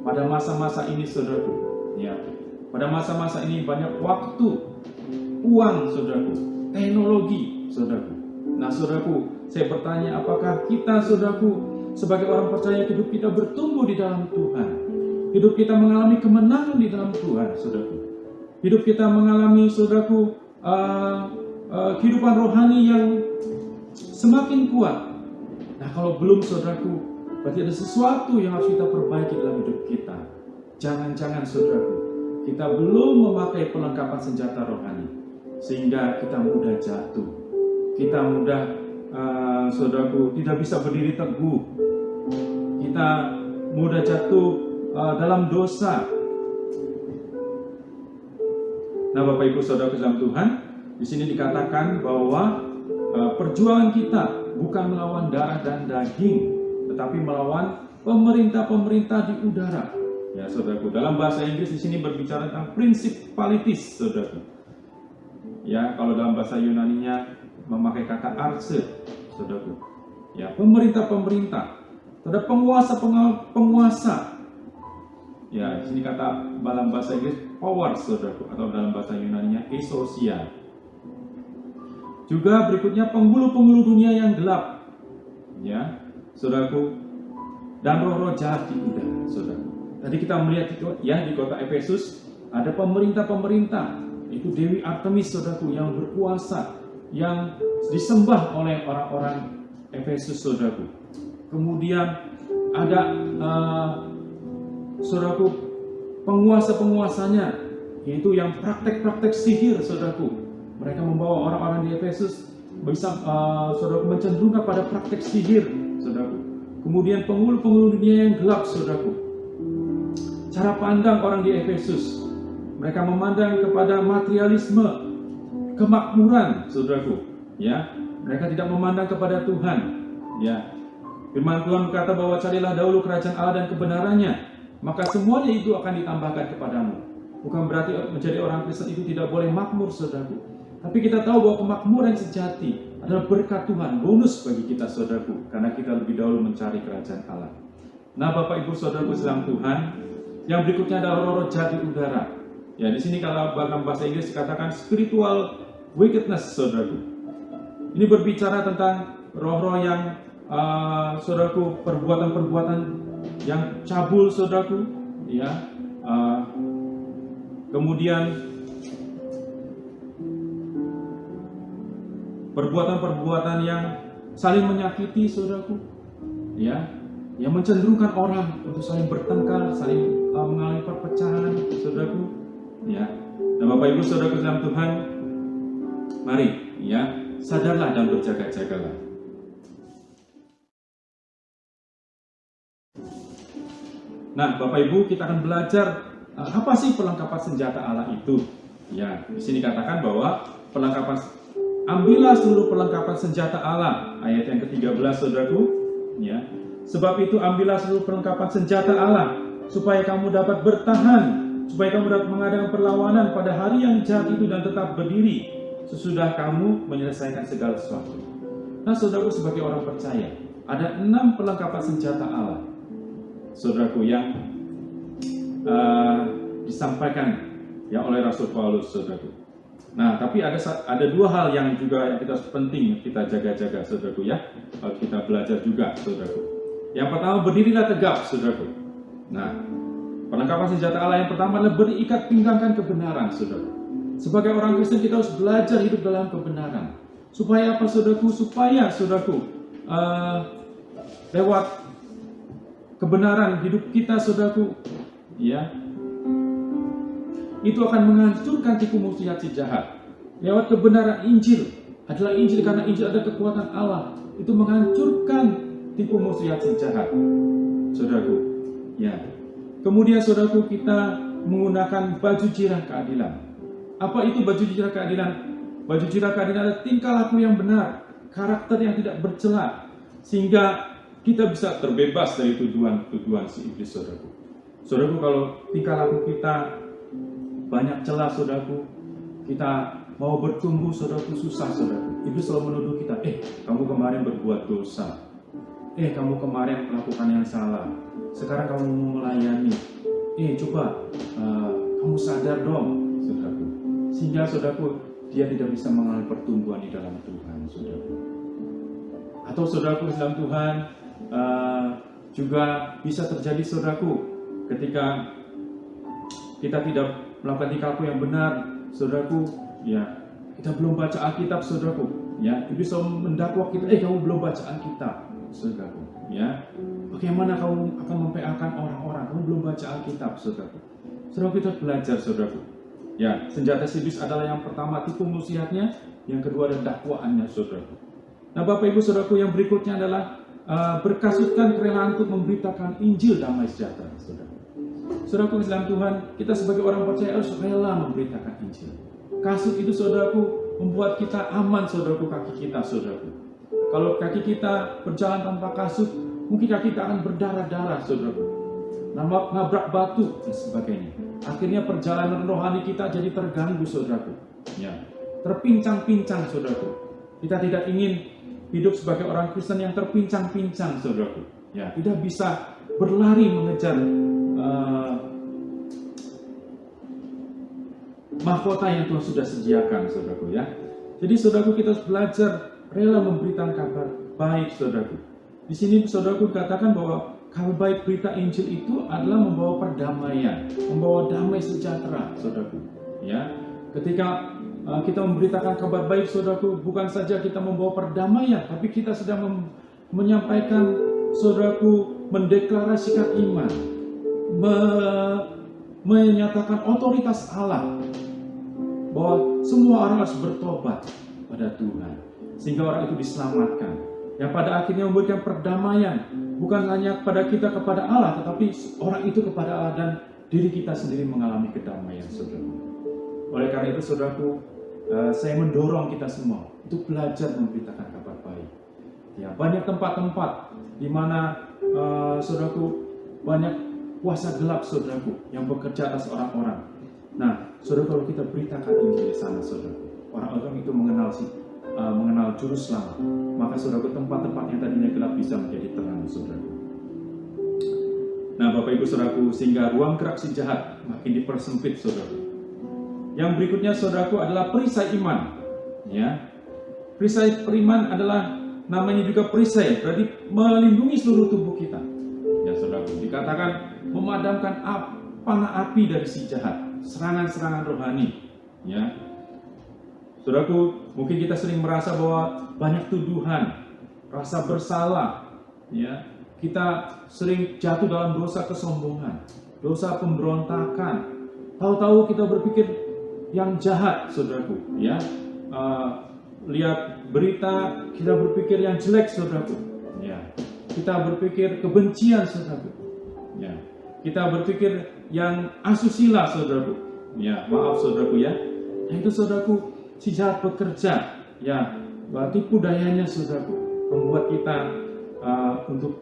Pada masa-masa ini, saudaraku, ya, pada masa-masa ini banyak waktu, uang, saudaraku, teknologi, saudaraku. Nah, saudaraku, saya bertanya, apakah kita, saudaraku, sebagai orang percaya, hidup kita bertumbuh di dalam Tuhan? Hidup kita mengalami kemenangan di dalam Tuhan, saudaraku. Hidup kita mengalami, saudaraku, kehidupan rohani yang semakin kuat. Nah, kalau belum, saudaraku, berarti ada sesuatu yang harus kita perbaiki dalam hidup kita. Jangan-jangan, saudaraku, kita belum memakai perlengkapan senjata rohani, sehingga kita mudah jatuh. Kita mudah, saudaraku, tidak bisa berdiri teguh. Kita mudah jatuh dalam dosa. Nah, Bapak Ibu Saudara dalam Tuhan, di sini dikatakan bahwa perjuangan kita bukan melawan darah dan daging, tetapi melawan pemerintah-pemerintah di udara. Ya, saudaraku, dalam bahasa Inggris di sini berbicara tentang principalities, saudaraku. Ya, kalau dalam bahasa Yunaninya memakai kata arse, saudaraku. Ya, pemerintah-pemerintah, ada penguasa. Ya, di sini kata dalam bahasa Inggris power, saudaraku, atau dalam bahasa Yunaninya exousia. Juga berikutnya penghulu-penghulu dunia yang gelap, ya, saudaraku, dan roh-roh jahat di udara, saudaraku. Tadi kita melihat di kota Efesus ada pemerintah-pemerintah, itu Dewi Artemis, saudaraku, yang berkuasa, yang disembah oleh orang-orang Efesus, saudaraku. Kemudian ada saudaraku, penguasa-penguasanya, yaitu yang praktek-praktek sihir, saudaraku. Mereka membawa orang-orang di Efesus bisa, saudaraku, mencenderungkan pada praktek sihir, saudaraku. Kemudian penghulu-penghulu dunia yang gelap, saudaraku. Cara pandang orang di Efesus, mereka memandang kepada materialisme, kemakmuran, saudaraku. Ya, mereka tidak memandang kepada Tuhan. Ya, firman Tuhan berkata bahwa carilah dahulu kerajaan Allah dan kebenarannya, maka semuanya itu akan ditambahkan kepadamu. Bukan berarti menjadi orang Kristen itu tidak boleh makmur, saudaraku. Tapi kita tahu bahwa kemakmuran sejati adalah berkat Tuhan, bonus bagi kita, saudaraku, karena kita lebih dahulu mencari kerajaan Allah. Nah, Bapak Ibu Saudaraku dalam Tuhan, yang berikutnya adalah roh-roh jahat di udara. Ya, di sini kalau dalam bahasa Inggris dikatakan spiritual wickedness, saudaraku. Ini berbicara tentang roh-roh yang, saudaraku, perbuatan-perbuatan yang cabul, saudaraku, ya. Kemudian perbuatan-perbuatan yang saling menyakiti, saudaraku, ya, yang mencenderungkan orang untuk saling bertengkar, saling mengalami perpecahan, saudaraku, ya. Nah, Bapak Ibu Saudaraku dalam Tuhan, mari, ya, sadarlah dan berjaga-jagalah. Nah, Bapak Ibu, kita akan belajar apa sih perlengkapan senjata Allah itu. Ya, di sini katakan bahwa ambillah seluruh perlengkapan senjata Allah, ayat yang ke-13, saudaraku, ya. Sebab itu ambillah seluruh perlengkapan senjata Allah, supaya kamu dapat bertahan, supaya kamu dapat mengadakan perlawanan pada hari yang jahat itu dan tetap berdiri sesudah kamu menyelesaikan segala sesuatu. Nah, saudaraku, sebagai orang percaya, ada 6 perlengkapan senjata Allah, saudaraku, yang disampaikan ya oleh Rasul Paulus, saudaraku. Nah, tapi ada 2 hal yang juga yang penting kita jaga-jaga, saudaraku, ya. Harus kita belajar juga, saudaraku. Yang pertama, berdirilah tegap, saudaraku. Nah, perlengkapan senjata Allah yang pertama adalah berikat pinggangkan kebenaran, saudaraku. Sebagai orang Kristen kita harus belajar hidup dalam kebenaran. Supaya apa, saudaraku? Supaya, saudaraku, lewat kebenaran hidup kita, saudaraku, ya, itu akan menghancurkan tipu muslihat si jahat. Lewat kebenaran Injil, adalah Injil, karena Injil ada kekuatan Allah, itu menghancurkan tipu muslihat si jahat, saudaraku, ya. Kemudian, saudaraku, kita menggunakan baju jirah keadilan. Apa itu baju jirah keadilan? Baju jirah keadilan adalah tingkah laku yang benar, karakter yang tidak bercela, sehingga kita bisa terbebas dari tuduhan si iblis, saudaraku. Saudaraku, kalau tingkah laku kita banyak celah, saudaraku, kita mau bertumbuh, saudaraku, susah, saudaraku. Iblis selalu menuduh kita, kamu kemarin berbuat dosa, kamu kemarin melakukan yang salah, sekarang kamu mau melayani, coba kamu sadar dong, saudaraku. Sehingga, saudaraku, dia tidak bisa mengalami pertumbuhan di dalam Tuhan, saudaraku. Atau saudaraku dalam Tuhan juga bisa terjadi, saudaraku, ketika kita tidak melakukan tingkah laku yang benar, saudaraku, ya kita belum baca Alkitab, saudaraku, ya iblis selalu mendakwa kita, kamu belum baca Alkitab, saudaraku, ya bagaimana kamu akan mempeakan orang-orang, kamu belum baca Alkitab, saudaraku. Saudaraku, kita belajar, saudaraku, ya senjata iblis adalah yang pertama tipu muslihatnya, yang kedua adalah dakwaannya, saudaraku. Nah, Bapak Ibu Saudaraku, yang berikutnya adalah berkasutkan kerelaan untuk memberitakan Injil damai sejahtera, saudaraku. Saudaraku dalam Tuhan, kita sebagai orang percaya harus rela memberitakan Injil. Kasut itu, saudaraku, membuat kita aman, saudaraku, kaki kita, saudaraku. Kalau kaki kita berjalan tanpa kasut, mungkin kaki kita akan berdarah-darah, saudaraku, nabrak batu dan sebagainya. Akhirnya perjalanan rohani kita jadi terganggu, saudaraku, ya terpincang-pincang, saudaraku. Kita tidak ingin hidup sebagai orang Kristen yang terpincang-pincang, saudaraku, ya tidak bisa berlari mengejar mahkota yang Tuhan sudah sediakan, saudaraku, ya. Jadi, saudaraku, kita harus belajar rela memberitakan kabar baik, saudaraku. Di sini, saudaraku, katakan bahwa kabar baik berita Injil itu adalah membawa perdamaian, membawa damai sejahtera, saudaraku, ya. Ketika kita memberitakan kabar baik, saudaraku, bukan saja kita membawa perdamaian, tapi kita sedang menyampaikan, saudaraku, mendeklarasikan iman, menyatakan otoritas Allah, bahwa semua orang harus bertobat pada Tuhan, sehingga orang itu diselamatkan, yang pada akhirnya memberikan perdamaian, bukan hanya pada kita kepada Allah, tetapi orang itu kepada Allah, dan diri kita sendiri mengalami kedamaian, saudaraku. Oleh karena itu, saudaraku, saya mendorong kita semua untuk belajar memberitakan kabar baik. Ya, banyak tempat-tempat di mana, saudaraku, banyak kuasa gelap, saudaraku, yang bekerja atas orang-orang. Nah, saudara, kalau kita beritakan Injil di sana, saudaraku, orang-orang itu mengenal juru selamat, maka, saudaraku, tempat-tempat yang tadinya gelap bisa menjadi terang, saudaraku. Nah, Bapak Ibu Saudaraku, sehingga ruang gerak si jahat makin dipersempit, saudaraku. Yang berikutnya, saudaraku, adalah perisai iman. Ya, perisai iman adalah namanya juga perisai, berarti melindungi seluruh tubuh kita. Ya, saudaraku, dikatakan memadamkan panah api dari si jahat, serangan-serangan rohani. Ya, saudaraku, mungkin kita sering merasa bahwa banyak tuduhan, rasa bersalah. Ya, kita sering jatuh dalam dosa kesombongan, dosa pemberontakan. Tahu-tahu kita berpikir yang jahat, saudaraku, ya, lihat berita kita berpikir yang jelek, saudaraku, ya, kita berpikir kebencian, saudaraku, ya, kita berpikir yang asusila, saudaraku, ya, maaf, saudaraku, ya, itu, saudaraku, si jahat bekerja, ya, tipu dayanya, saudaraku, membuat kita untuk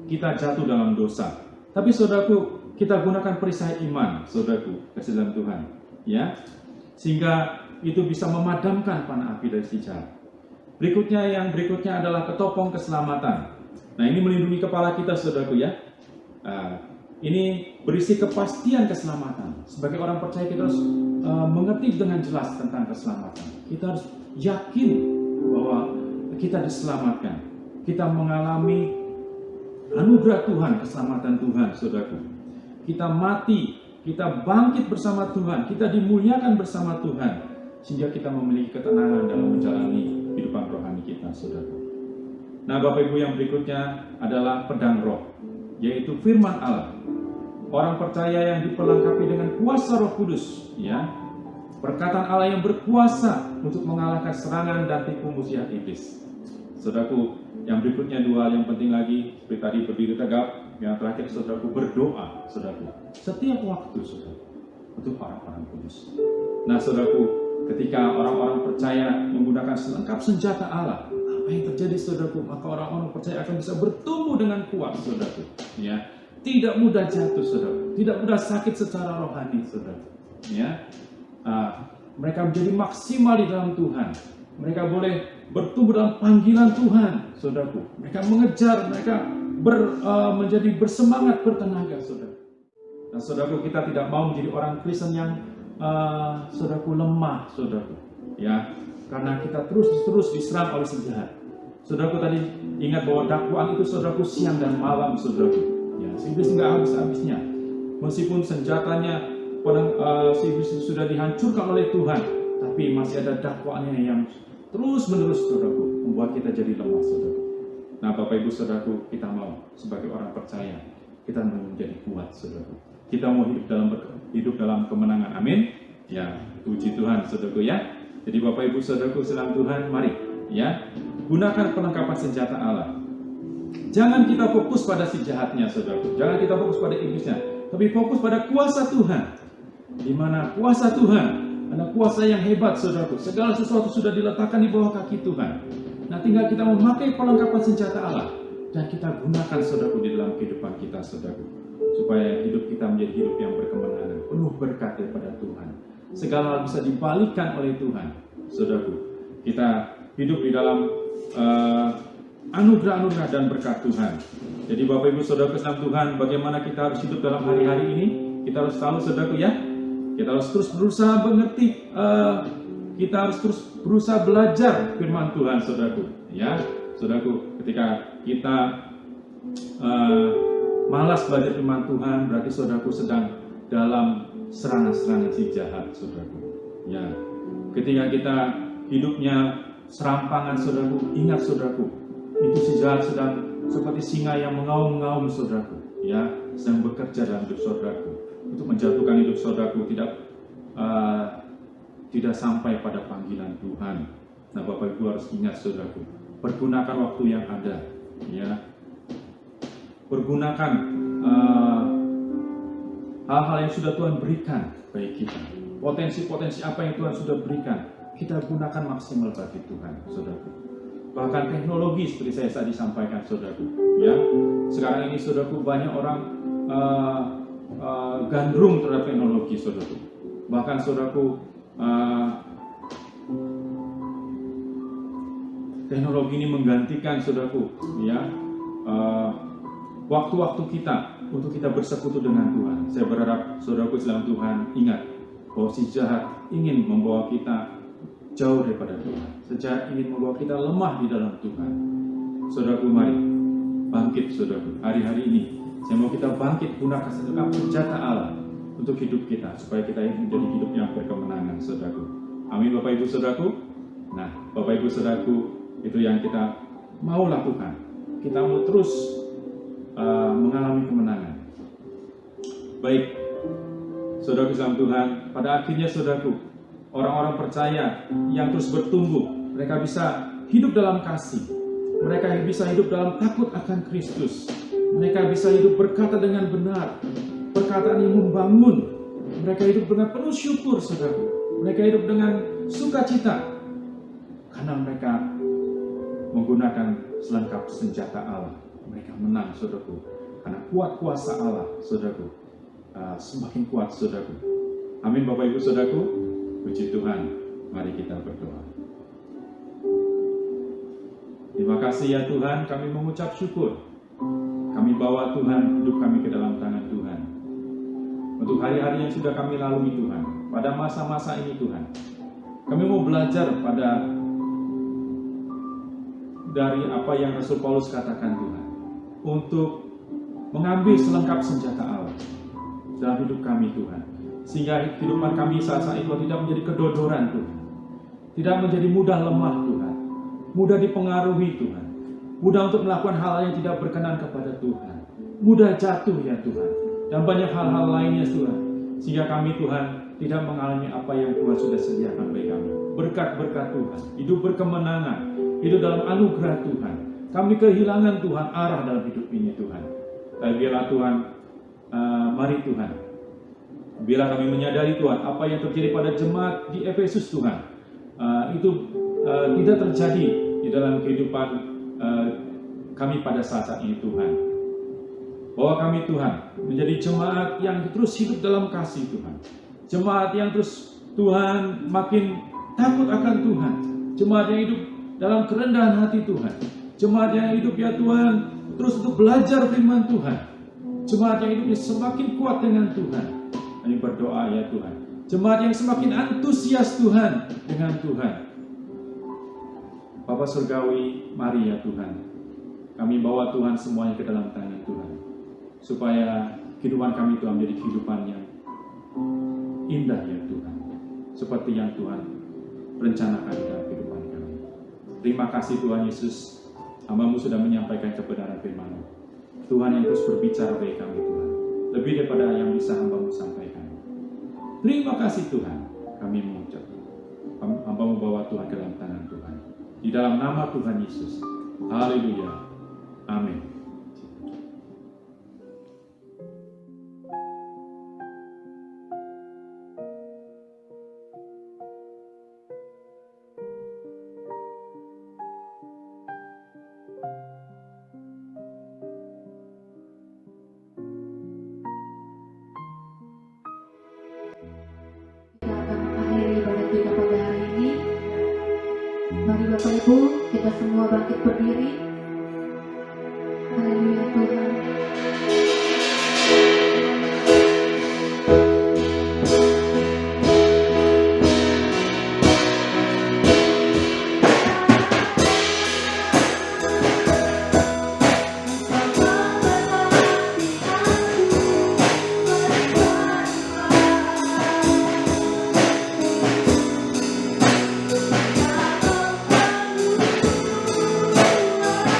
kita jatuh dalam dosa. Tapi, saudaraku, kita gunakan perisai iman, saudaraku, kasih dalam Tuhan, ya, sehingga itu bisa memadamkan panah api dari si jahat. Yang berikutnya adalah ketopong keselamatan. Nah, ini melindungi kepala kita, saudaraku, ya. Ini berisi kepastian keselamatan. Sebagai orang percaya, kita harus mengerti dengan jelas tentang keselamatan. Kita harus yakin bahwa kita diselamatkan. Kita mengalami anugerah Tuhan, keselamatan Tuhan, saudaraku. Kita mati, kita bangkit bersama Tuhan, kita dimuliakan bersama Tuhan, sehingga kita memiliki ketenangan dalam menjalani kehidupan rohani kita, saudaraku. Nah, Bapak Ibu, yang berikutnya adalah pedang roh, yaitu firman Allah. Orang percaya yang diperlengkapi dengan kuasa Roh Kudus, ya, perkataan Allah yang berkuasa untuk mengalahkan serangan dan tipu muslihat iblis. Saudaraku, yang berikutnya dua yang penting lagi, seperti tadi, berdiri tegak. Yang terakhir, saudaraku, berdoa, saudaraku, setiap waktu, saudaraku, untuk orang-orang kudus. Nah, saudaraku, ketika orang-orang percaya menggunakan selengkap senjata Allah, apa yang terjadi saudaraku, maka orang-orang percaya akan bisa bertumbuh dengan kuat saudaraku, ya. Tidak mudah jatuh saudaraku, tidak mudah sakit secara rohani saudaraku, ya. Mereka menjadi maksimal di dalam Tuhan. Mereka boleh bertumbuh dalam panggilan Tuhan saudaraku. Mereka mengejar, mereka menjadi bersemangat, bertenaga saudara. Nah saudaraku, kita tidak mau menjadi orang Kristen yang saudaraku lemah saudaraku, ya. Karena kita terus diserang oleh si jahat. Saudaraku tadi ingat bahwa dakwaan itu saudaraku siang dan malam saudaraku. Ya, si iblis nggak habis-habisnya. Meskipun senjatanya si iblis sudah dihancurkan oleh Tuhan, tapi masih ada dakwaannya yang terus-menerus saudaraku membuat kita jadi lemah saudaraku. Nah Bapak Ibu saudaraku, kita mau sebagai orang percaya, kita mau menjadi kuat saudaraku. Kita mau hidup dalam kemenangan. Amin. Ya, puji Tuhan saudaraku ya. Jadi Bapak Ibu saudaraku dalam Tuhan, mari ya gunakan perlengkapan senjata Allah. Jangan kita fokus pada si jahatnya saudaraku. Jangan kita fokus pada iblisnya, tapi fokus pada kuasa Tuhan. Di mana kuasa Tuhan ada kuasa yang hebat saudaraku. Segala sesuatu sudah diletakkan di bawah kaki Tuhan. Nah tinggal kita memakai perlengkapan senjata Allah dan kita gunakan saudaraku di dalam kehidupan kita saudaraku, supaya hidup kita menjadi hidup yang berkemenangan, penuh berkat daripada Tuhan. Segala hal bisa dibalikkan oleh Tuhan saudaraku. Kita hidup di dalam anugerah-anugerah dan berkat Tuhan. Jadi Bapak Ibu saudaraku dalam Tuhan, bagaimana kita harus hidup dalam hari-hari ini? Kita harus tahu saudaraku ya, kita harus terus berusaha mengerti, kita harus terus berusaha belajar firman Tuhan saudaraku ya. Saudaraku, ketika kita malas belajar firman Tuhan, berarti saudaraku sedang dalam serangan-serangan si jahat saudaraku ya. Ketika kita hidupnya serampangan saudaraku, ingat saudaraku, itu si jahat sedang seperti singa yang mengaum-ngaum saudaraku ya, sedang bekerja dalam hidup saudaraku untuk menjatuhkan hidup saudaraku, tidak sampai pada panggilan Tuhan. Nah Bapak Ibu harus ingat saudaraku, pergunakan waktu yang ada ya, pergunakan hal-hal yang sudah Tuhan berikan bagi kita, potensi-potensi apa yang Tuhan sudah berikan, kita gunakan maksimal bagi Tuhan saudaraku. Bahkan teknologi seperti saya tadi sampaikan saudaraku ya, sekarang ini saudaraku banyak orang gandrung terhadap teknologi saudaraku. Bahkan saudaraku teknologi ini menggantikan saudaraku ya waktu-waktu kita untuk kita bersekutu dengan Tuhan. Saya berharap saudaraku dalam Tuhan ingat bahwa si jahat ingin membawa kita jauh daripada Tuhan. Sejahat ingin membawa kita lemah di dalam Tuhan. Saudaraku, mari bangkit saudaraku. Hari-hari ini saya mau kita bangkit, gunakan senjata Allah untuk hidup kita, supaya kita menjadi hidup yang berkemenangan saudaraku. Amin Bapak Ibu saudaraku. Nah Bapak Ibu saudaraku, itu yang kita mau lakukan. Kita mau terus mengalami kemenangan. Baik saudaraku dalam Tuhan, pada akhirnya saudaraku, orang-orang percaya yang terus bertumbuh, mereka bisa hidup dalam kasih, mereka bisa hidup dalam takut akan Kristus, mereka bisa hidup berkata dengan benar, perkataan yang membangun, mereka hidup dengan penuh syukur saudaraku, mereka hidup dengan sukacita, karena mereka menggunakan selengkap senjata Allah. Mereka menang saudaraku, karena kuat kuasa Allah saudaraku, semakin kuat saudaraku. Amin Bapak Ibu saudaraku. Puji Tuhan, mari kita berdoa. Terima kasih ya Tuhan, kami mengucap syukur. Kami bawa Tuhan, hidup kami ke dalam tangan Tuhan. Untuk hari-hari yang sudah kami lalui Tuhan, pada masa-masa ini Tuhan, kami mau belajar dari apa yang Rasul Paulus katakan Tuhan, untuk mengambil selengkap senjata Allah dalam hidup kami Tuhan. Sehingga kehidupan kami saat itu tidak menjadi kedodoran Tuhan, tidak menjadi mudah lemah Tuhan, mudah dipengaruhi Tuhan, mudah untuk melakukan hal yang tidak berkenan kepada Tuhan, mudah jatuh ya Tuhan, dan banyak hal-hal lainnya Tuhan. Sehingga kami Tuhan tidak mengalami apa yang Tuhan sudah sediakan bagi kami. Berkat-berkat Tuhan, hidup berkemenangan, hidup dalam anugerah Tuhan. Kami kehilangan Tuhan arah dalam hidup ini Tuhan. Tapi biarlah Tuhan, mari Tuhan, bila kami menyadari Tuhan apa yang terjadi pada jemaat di Efesus Tuhan, itu tidak terjadi di dalam kehidupan kami pada saat ini Tuhan. Bahwa kami Tuhan menjadi jemaat yang terus hidup dalam kasih Tuhan. Jemaat yang terus Tuhan makin takut akan Tuhan. Jemaat yang hidup dalam kerendahan hati Tuhan. Jemaat yang hidup ya Tuhan terus untuk belajar firman Tuhan. Jemaat yang hidupnya semakin kuat dengan Tuhan. Kami berdoa ya Tuhan. Jemaat yang semakin antusias Tuhan dengan Tuhan. Bapa Surgawi, mari ya Tuhan. Kami bawa Tuhan semuanya ke dalam tangan Tuhan. Supaya kehidupan kami Tuhan menjadi kehidupan yang indah ya Tuhan. Seperti yang Tuhan rencanakan dalam kehidupan kami. Terima kasih Tuhan Yesus. Hamba-Mu sudah menyampaikan kebenaran firman-Mu. Tuhan yang terus berbicara bagi kami Tuhan. Lebih daripada yang bisa hamba-Mu sampaikan. Terima kasih Tuhan. Kami mengucap. Hamba-Mu bawa Tuhan ke dalam tangan Tuhan. Di dalam nama Tuhan Yesus. Haleluya. Amin. Kita akan mengakhiri ibadah kita pada hari ini. Mari Bapak Ibu, kita semua bangkit berdiri. Haleluya Tuhan. Thank you.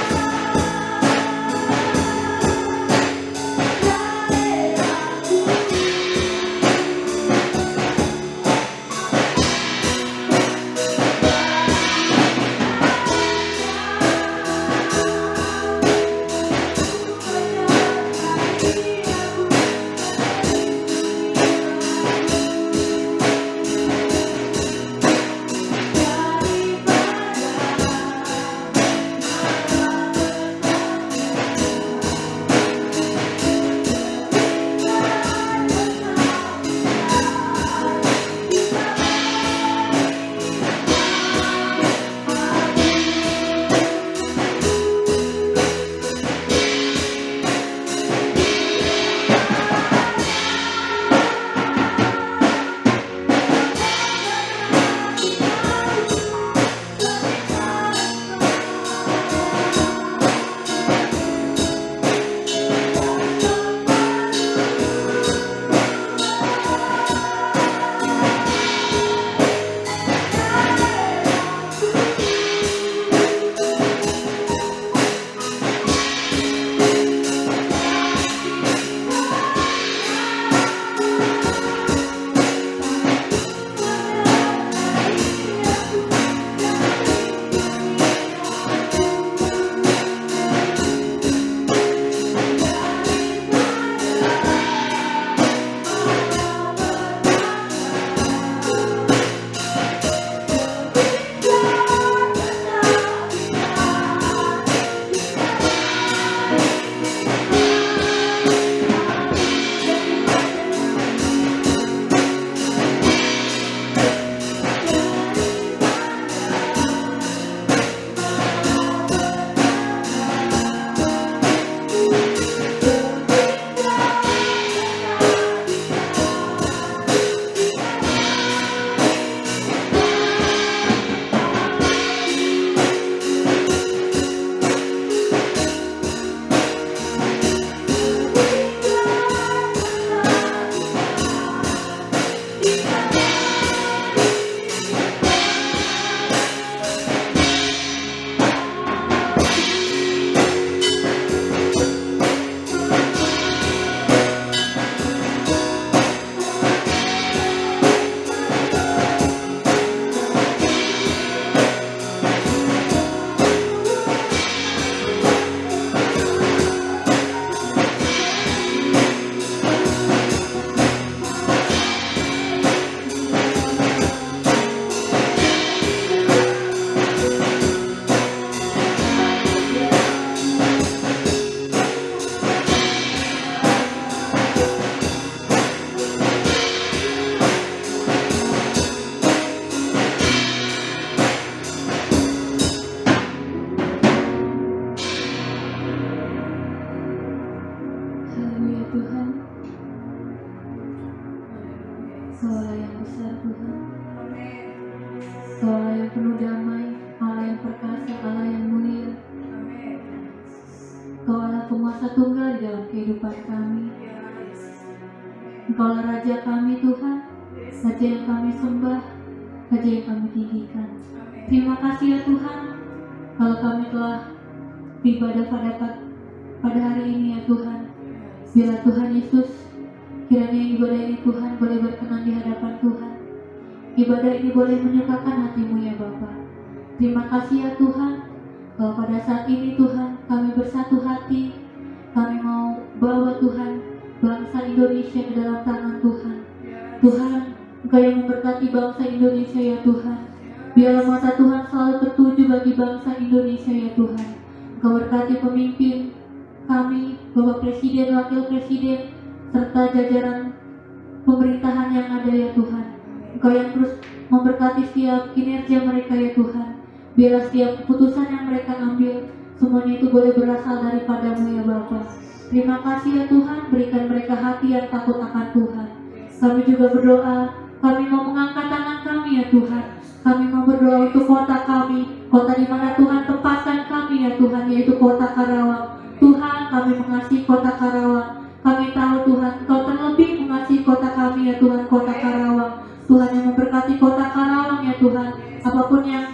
Kaulah yang besar Tuhan, Amin. Kaulah yang penuh damai, Allah yang perkasa, Allah yang mulia. Amin. Kaulah penguasa tunggal di dalam kehidupan kami. Yes. Engkaulah Raja kami Tuhan, Yes. Raja yang kami sembah, Raja yang kami tinggikan. Amin. Terima kasih ya Tuhan, kalau kami telah beribadah pada hari ini ya Tuhan. Biarlah Tuhan Yesus, kiranya ibadah ini Tuhan boleh berkenan di hadapan Tuhan. Ibadah ini boleh menyukakan hatimu ya Bapa. Terima kasih ya Tuhan, kalau pada saat ini Tuhan kami bersatu hati, kami mau bawa Tuhan bangsa Indonesia ke dalam tangan Tuhan. Tuhan, Engkau yang memberkati bangsa Indonesia ya Tuhan. Biarlah mata Tuhan selalu tertuju bagi bangsa Indonesia ya Tuhan. Engkau berkati pemimpin kami, Bapak Presiden, Wakil Presiden, serta jajaran pemerintahan yang ada ya Tuhan. Engkau yang terus memberkati setiap kinerja mereka ya Tuhan. Biarlah setiap keputusan yang mereka ambil, semuanya itu boleh berasal daripadamu ya Bapa. Terima kasih ya Tuhan, berikan mereka hati yang takut akan Tuhan. Kami juga berdoa, kami mau mengangkat tangan kami ya Tuhan. Kami mau berdoa untuk kota kami, kota di mana Tuhan tempatkan kami ya Tuhan, yaitu kota Karawang. Tuhan, kami mengasihi kota Karawang. Kami tahu Tuhan, Engkau terlebih mengasihi kota kami ya Tuhan, kota Karawang. Tuhan yang memberkati kota Karawang ya Tuhan. Apapun yang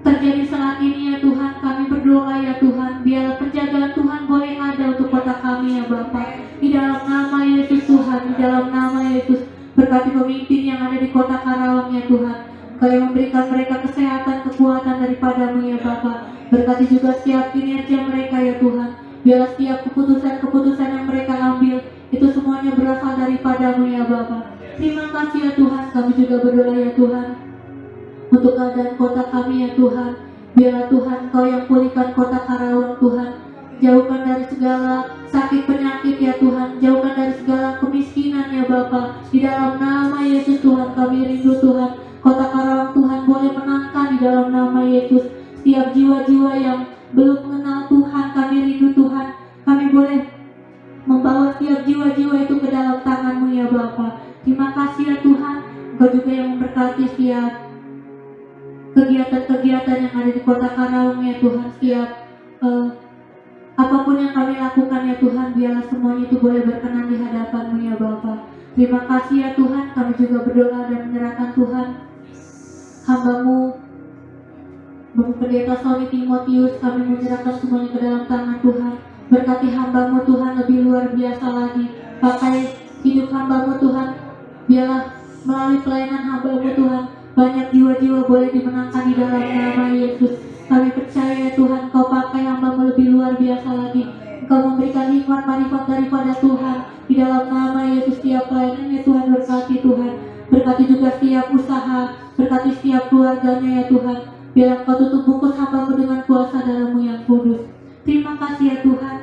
terjadi saat ini ya Tuhan, kami berdoa ya Tuhan, biarlah penjagaan Tuhan boleh ada untuk kota kami ya Bapa. Di dalam nama Yesus Tuhan, di dalam nama Yesus, berkati pemimpin yang ada di kota Karawang ya Tuhan. Kau yang memberikan mereka kesehatan, kekuatan daripadamu ya Bapa. Berkati juga setiap kinerja mereka ya Tuhan. Biarlah setiap keputusan-keputusan yang mereka ambil, itu semuanya berasal daripadamu ya Bapa. Terima kasih ya Tuhan, kami juga berdoa ya Tuhan untuk keadaan kota kami ya Tuhan. Biarlah Tuhan Kau yang pulihkan kota Karawang Tuhan. Jauhkan dari segala sakit penyakit ya Tuhan. Jauhkan dari segala kemiskinan ya Bapa. Di dalam nama Yesus Tuhan kami rindu Tuhan. Kota Karawang Tuhan boleh menangkan di dalam nama Yesus. Setiap jiwa-jiwa yang belum mengenal Tuhan kami rindu Tuhan. Kami boleh membawa setiap jiwa-jiwa itu ke dalam tangan-Mu ya Bapa. Terima kasih ya Tuhan. Engkau juga yang memberkati setiap kegiatan-kegiatan yang ada di kota Karawang ya Tuhan. Setiap apapun yang kami lakukan ya Tuhan, biarlah semuanya itu boleh berkenan di hadapan-Mu ya Bapa. Terima kasih ya Tuhan. Kami juga berdoa dan menyerahkan Tuhan hamba-Mu Bapak Pendeta Sony Timotius, kami menyerahkan semuanya ke dalam tangan Tuhan. Berkati hamba-Mu Tuhan lebih luar biasa lagi. Pakai hidup hamba-Mu Tuhan. Biarlah melalui pelayanan hamba-Mu Tuhan, banyak jiwa-jiwa boleh dimenangkan di dalam nama Yesus. Kami percaya ya Tuhan, Kau pakai hamba-Mu lebih luar biasa lagi. Engkau memberikan hikmat marifat daripada Tuhan. Di dalam nama Yesus setiap pelayanannya Tuhan, berkati Tuhan. Berkati juga setiap usaha, berkati setiap keluarganya ya Tuhan. Biarlah Kau tutup bungkus hamba-Mu dengan kuasa dalam-Mu yang kudus. Terima kasih ya Tuhan.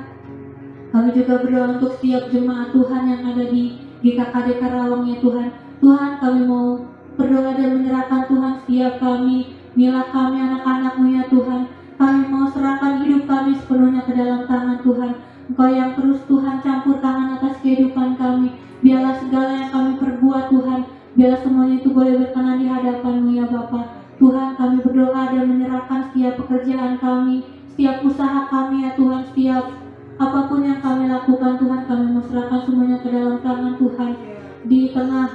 Kami juga berdoa untuk setiap jemaat Tuhan yang ada di GKKD Karawang ya Tuhan. Tuhan, kami mau berdoa dan menyerahkan Tuhan setiap kami, milah kami anak-anak-Mu ya Tuhan. Kami mau serahkan hidup kami sepenuhnya ke dalam tangan Tuhan. Engkau yang terus Tuhan campur tangan atas kehidupan kami. Biarlah segala yang kami perbuat Tuhan, biarlah semuanya itu boleh berkenan di hadapan-Mu ya Bapa. Tuhan, kami berdoa dan menyerahkan setiap pekerjaan kami, setiap usaha kami ya Tuhan, setiap apapun yang kami lakukan Tuhan, kami serahkan semuanya ke dalam tangan Tuhan. Di tengah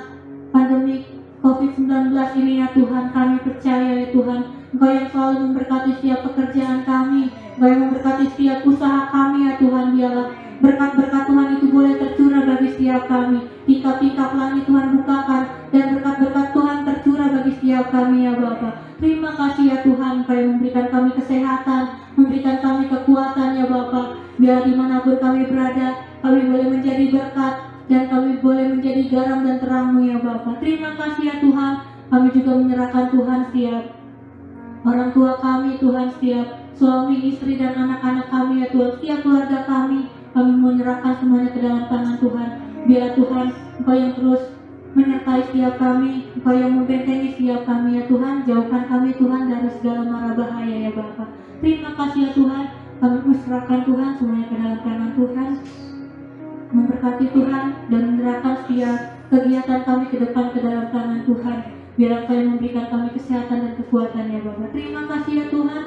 pandemi COVID-19 ini ya Tuhan, kami percaya ya Tuhan, Engkau yang selalu memberkati setiap pekerjaan kami, Engkau yang memberkati setiap usaha kami ya Tuhan. Biarlah berkat-berkat Tuhan itu boleh tercurah bagi setiap kami. Tingkap-tingkap langit Tuhan bukakan, dan berkat-berkat Tuhan tercurah bagi setiap kami ya Bapa. Terima kasih ya Tuhan, Engkau yang memberikan kami kesehatan, memberikan kami kekuatan ya Bapa. Biar dimanapun kami berada, kami boleh menjadi berkat, dan kami boleh menjadi garam dan terang-Mu ya Bapa. Terima kasih ya Tuhan. Kami juga menyerahkan Tuhan setiap orang tua kami Tuhan, setiap suami, istri, dan anak-anak kami ya Tuhan, setiap keluarga kami menyerahkan semuanya ke dalam tangan Tuhan. Biar Tuhan, Engkau yang terus menyertai setiap kami, Engkau yang membentengi setiap kami ya Tuhan. Jauhkan kami Tuhan dari segala mara bahaya ya Bapa. Terima kasih ya Tuhan. Kami menyerahkan Tuhan semuanya ke dalam tangan Tuhan. Memberkati Tuhan dan menyerahkan setiap kegiatan kami ke depan ke dalam tangan Tuhan. Biar Engkau yang memberikan kami kesehatan dan kekuatan ya Bapa. Terima kasih ya Tuhan.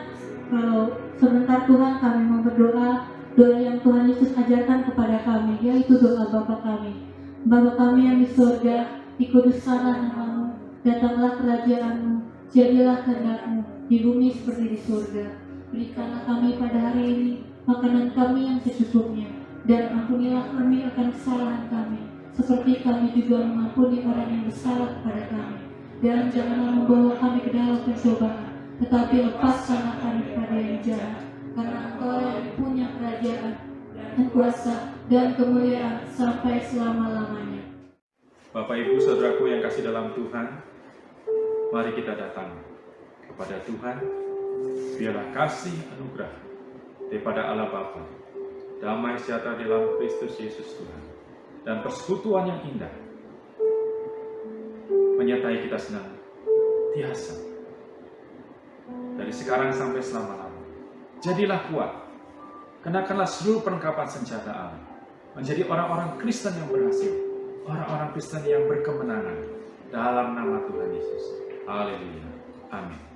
Kalau sebentar Tuhan kami mau berdoa, doa yang Tuhan Yesus ajarkan kepada kami, yaitu doa Bapa kami. Bapa kami yang di surga, dikuduskanlah namamu, datanglah kerajaan-Mu, jadilah kehendak-Mu di bumi seperti di surga. Berikanlah kami pada hari ini makanan kami yang secukupnya, dan ampunilah kami akan kesalahan kami, seperti kami juga mengampuni orang yang bersalah kepada kami. Dan janganlah membawa kami ke dalam pencobaan, tetapi lepaskanlah kami kepada yang jahat, karena Engkau yang punya kerajaan dan kuasa dan kemuliaan sampai selama-lamanya. Bapak Ibu Saudaraku yang kasih dalam Tuhan, mari kita datang kepada Tuhan. Biarlah kasih anugerah daripada Allah Bapa, damai sejahtera dalam Kristus Yesus Tuhan, dan persekutuan yang indah menyertai kita senantiasa dari sekarang sampai selama-lamanya. Jadilah kuat, kenakanlah seluruh perlengkapan senjata Allah, menjadi orang-orang Kristen yang berhasil, orang-orang Kristen yang berkemenangan dalam nama Tuhan Yesus. Haleluya. Amin.